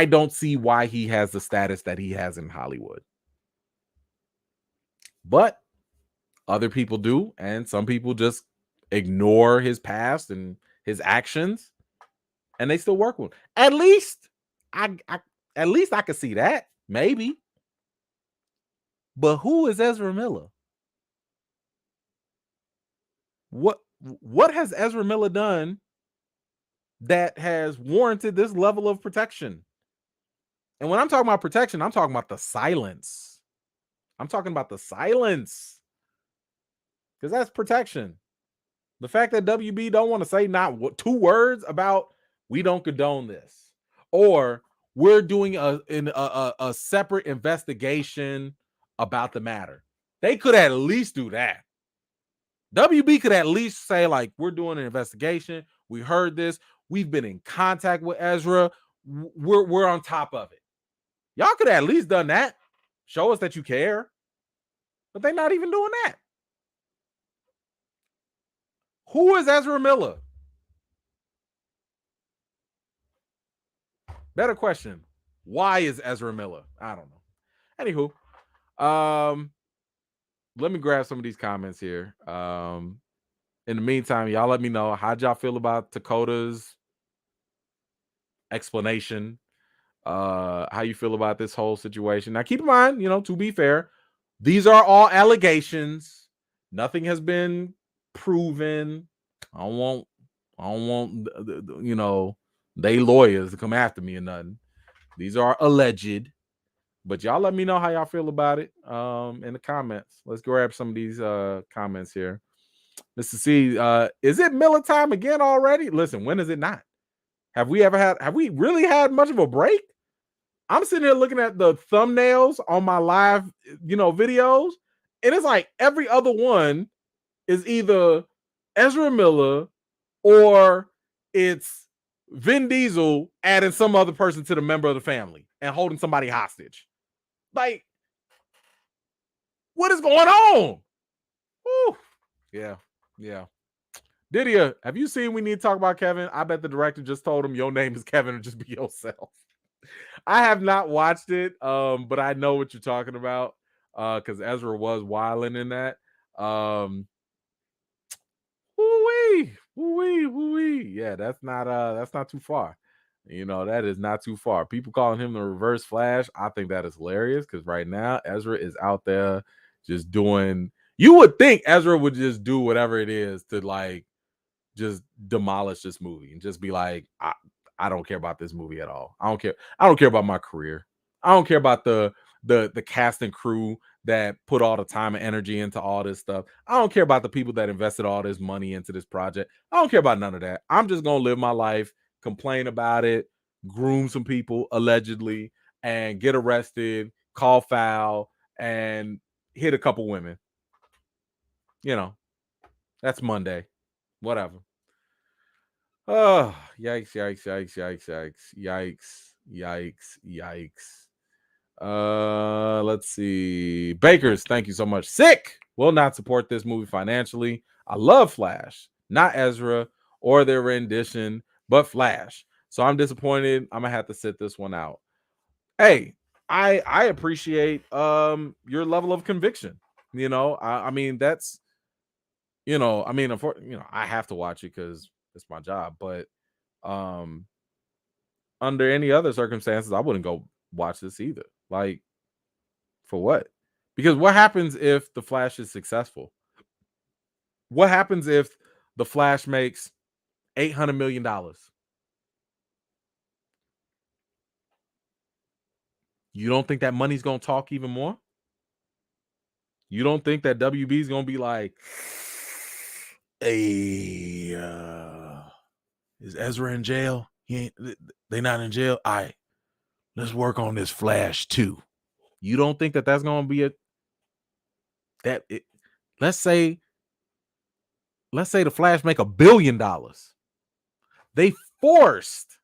don't see why he has the status that he has in Hollywood. But other people do, and some people just ignore his past and his actions, and they still work with him. At least I could see that, maybe. But who is Ezra Miller? What has Ezra Miller done that has warranted this level of protection? And when I'm talking about protection, I'm talking about the silence. I'm talking about the silence. Because that's protection. The fact that WB don't want to say not 2 words about we don't condone this, or we're doing a separate investigation about the matter. They could at least do that. WB could at least say, like, we're doing an investigation. We heard this. We've been in contact with Ezra. We're on top of it. Y'all could have at least done that. Show us that you care. But they're not even doing that. Who is Ezra Miller? Better question. Why is Ezra Miller? I don't know. Anywho, let me grab some of these comments here. In the meantime, y'all let me know, how'd y'all feel about Dakota's explanation? How you feel about this whole situation? Now, keep in mind, to be fair, these are all allegations. Nothing has been proven. I don't want they lawyers to come after me or nothing. These are alleged. But y'all let me know how y'all feel about it in the comments. Let's grab some of these comments here. Mr. C, is it Miller time again already? Listen, when is it not? Have we really had much of a break? I'm sitting here looking at the thumbnails on my live, videos, and it's like every other one is either Ezra Miller or it's Vin Diesel adding some other person to the member of the family and holding somebody hostage. Like, what is going on? Whew. Yeah. Didier, have you seen We Need to Talk About Kevin? I bet the director just told him your name is Kevin and just be yourself. I have not watched it, but I know what you're talking about because Ezra was wilding in that. Woo-wee. Yeah, that's not too far. That is not too far. People calling him the reverse Flash. I think that is hilarious because right now Ezra is out there just doing. You would think Ezra would just do whatever it is to like just demolish this movie and just be like, I don't care about this movie at all. I don't care about my career. I don't care about the cast and crew that put all the time and energy into all this stuff. I don't care about the people that invested all this money into this project. I don't care about none of that. I'm just gonna live my life, complain about it, groom some people allegedly, and get arrested, call foul, and hit a couple women. That's Monday. Whatever. Oh, yikes. Let's see. Bakers, thank you so much. Sick will not support this movie financially. I love Flash, not Ezra or their rendition, but Flash. So I'm disappointed. I'm gonna have to sit this one out. Hey, I appreciate your level of conviction. I mean that's I have to watch it because it's my job, but under any other circumstances, I wouldn't go watch this either. Like, for what? Because what happens if the Flash is successful? What happens if the Flash makes $800 million? You don't think that money's gonna talk even more? You don't think that WB's gonna be like, hey, is Ezra in jail? They not in jail? All right, let's work on this Flash too. You don't think that that's gonna be let's say the Flash make $1 billion. They forced,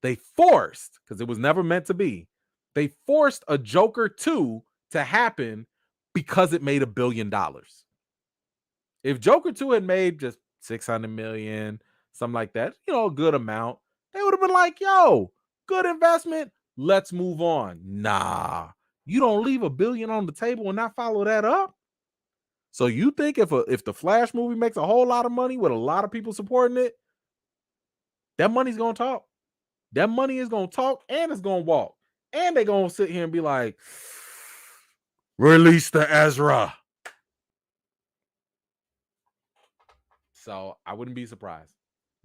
because it was never meant to be, they forced a Joker 2 to happen because it made $1 billion. If Joker 2 had made just 600 million, something like that, a good amount, they would have been like, yo, good investment. Let's move on. Nah, you don't leave $1 billion on the table and not follow that up. So you think if the Flash movie makes a whole lot of money with a lot of people supporting it, that money's going to talk. That money is going to talk and it's going to walk. And they're going to sit here and be like, release the Ezra. So I wouldn't be surprised.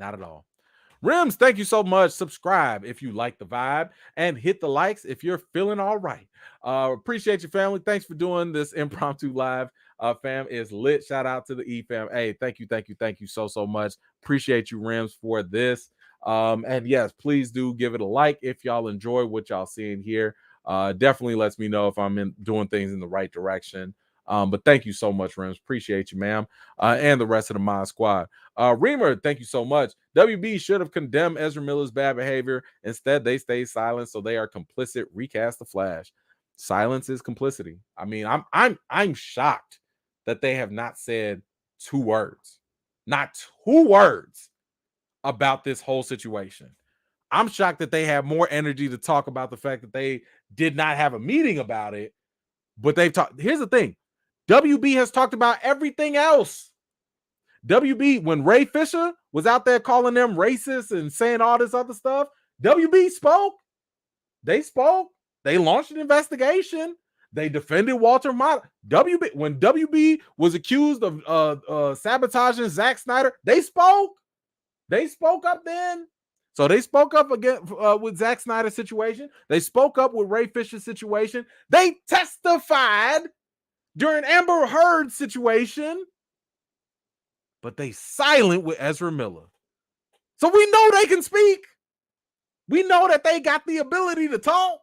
Not at all. Rims, thank you so much. Subscribe if you like the vibe and hit the likes if you're feeling all right. Appreciate your family. Thanks for doing this impromptu live. Fam is lit. Shout out to the E fam. Hey, thank you so much. Appreciate you, Rims, for this. And yes, please do give it a like if y'all enjoy what y'all seeing here. Definitely lets me know if I'm doing things in the right direction. But thank you so much, Rims. Appreciate you, ma'am. And the rest of the Mod Squad. Reamer, thank you so much. WB should have condemned Ezra Miller's bad behavior. Instead, they stayed silent, so they are complicit. Recast the Flash. Silence is complicity. I mean, I'm shocked that they have not said 2 words. Not 2 words about this whole situation. I'm shocked that they have more energy to talk about the fact that they did not have a meeting about it, but they've talked. Here's the thing. WB has talked about everything else. WB, when Ray Fisher was out there calling them racist and saying all this other stuff, WB spoke. They spoke. They launched an investigation. They defended Walter Mott. When WB was accused of sabotaging Zack Snyder, they spoke. They spoke up then. So they spoke up again with Zack Snyder's situation. They spoke up with Ray Fisher's situation. They testified during Amber Heard's situation, but they silent with Ezra Miller. So we know they can speak. We know that they got the ability to talk,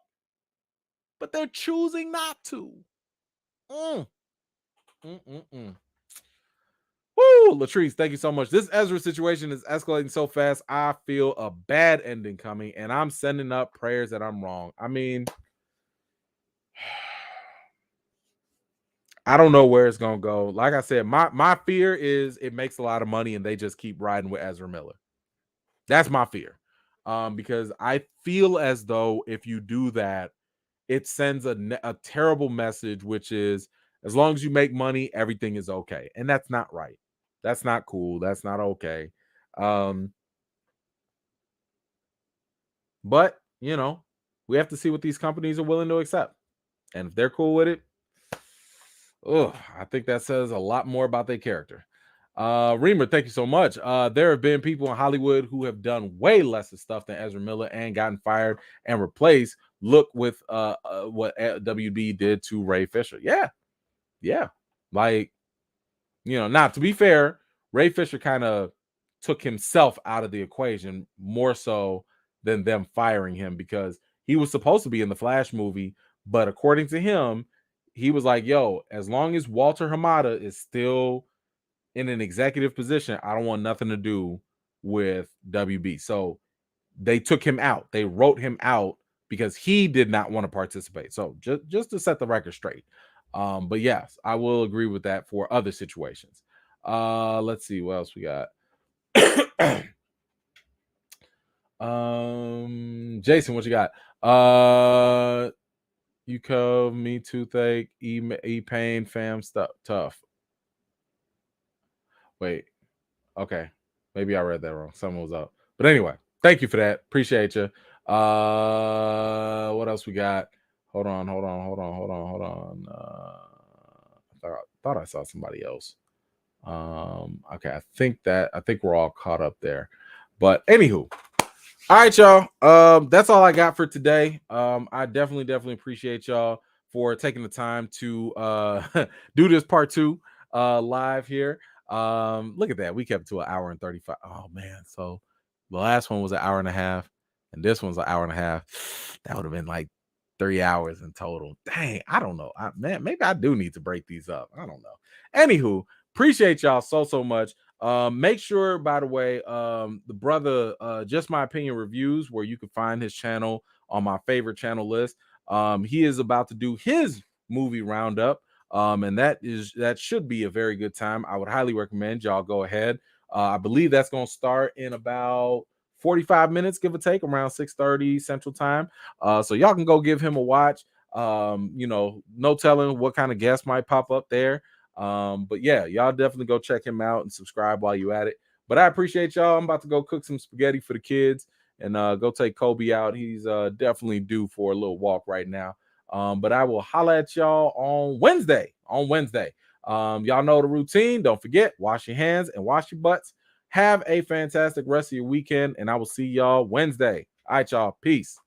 but they're choosing not to. Woo, Latrice, thank you so much. This Ezra situation is escalating so fast. I feel a bad ending coming, and I'm sending up prayers that I'm wrong. I mean, I don't know where it's gonna go. Like I said, my fear is it makes a lot of money and they just keep riding with Ezra Miller. That's my fear. Because I feel as though if you do that, it sends a terrible message, which is as long as you make money, everything is okay. And that's not right. That's not cool. That's not okay. But, we have to see what these companies are willing to accept. And if they're cool with it, I think that says a lot more about their character. Reamer, thank you so much. There have been people in Hollywood who have done way less of stuff than Ezra Miller and gotten fired and replaced. Look with what WB did to Ray Fisher. Yeah. Like, now to be fair, Ray Fisher kind of took himself out of the equation more so than them firing him because he was supposed to be in the Flash movie, but according to him, he was like, yo, as long as Walter Hamada is still in an executive position, I don't want nothing to do with WB. So they took him out. They wrote him out because he did not want to participate. So just to set the record straight. But yes, I will agree with that for other situations. Let's see what else we got. Jason, what you got? You cove me toothache, pain, fam, stuff tough. Wait, okay, maybe I read that wrong. Something was up, but anyway, thank you for that. Appreciate you. What else we got? Hold on. I thought I saw somebody else. Okay, I think we're all caught up there. But anywho, all right, y'all. That's all I got for today. I definitely appreciate y'all for taking the time to do this part 2 live here. Look at that. We kept it to 1 hour and 35. Oh man. So the last one was 1.5 hours, and this one's 1.5 hours. That would have been like 3 hours in total. Dang, I don't know. Man, maybe I do need to break these up. I don't know. Anywho, appreciate y'all so much. Make sure, by the way, the brother Just My Opinion Reviews, where you can find his channel on my favorite channel list. He is about to do his movie roundup, and that should be a very good time. I would highly recommend y'all go ahead. I believe that's going to start in about 45 minutes, give or take, around 6:30 Central Time. So y'all can go give him a watch. No telling what kind of guests might pop up there. But yeah, y'all definitely go check him out and subscribe while you at it. But I appreciate y'all. I'm about to go cook some spaghetti for the kids and go take Kobe out. He's definitely due for a little walk right now. But I will holla at y'all on Wednesday. Y'all know the routine. Don't forget, wash your hands and wash your butts. Have a fantastic rest of your weekend, and I will see y'all Wednesday. All right, y'all. Peace.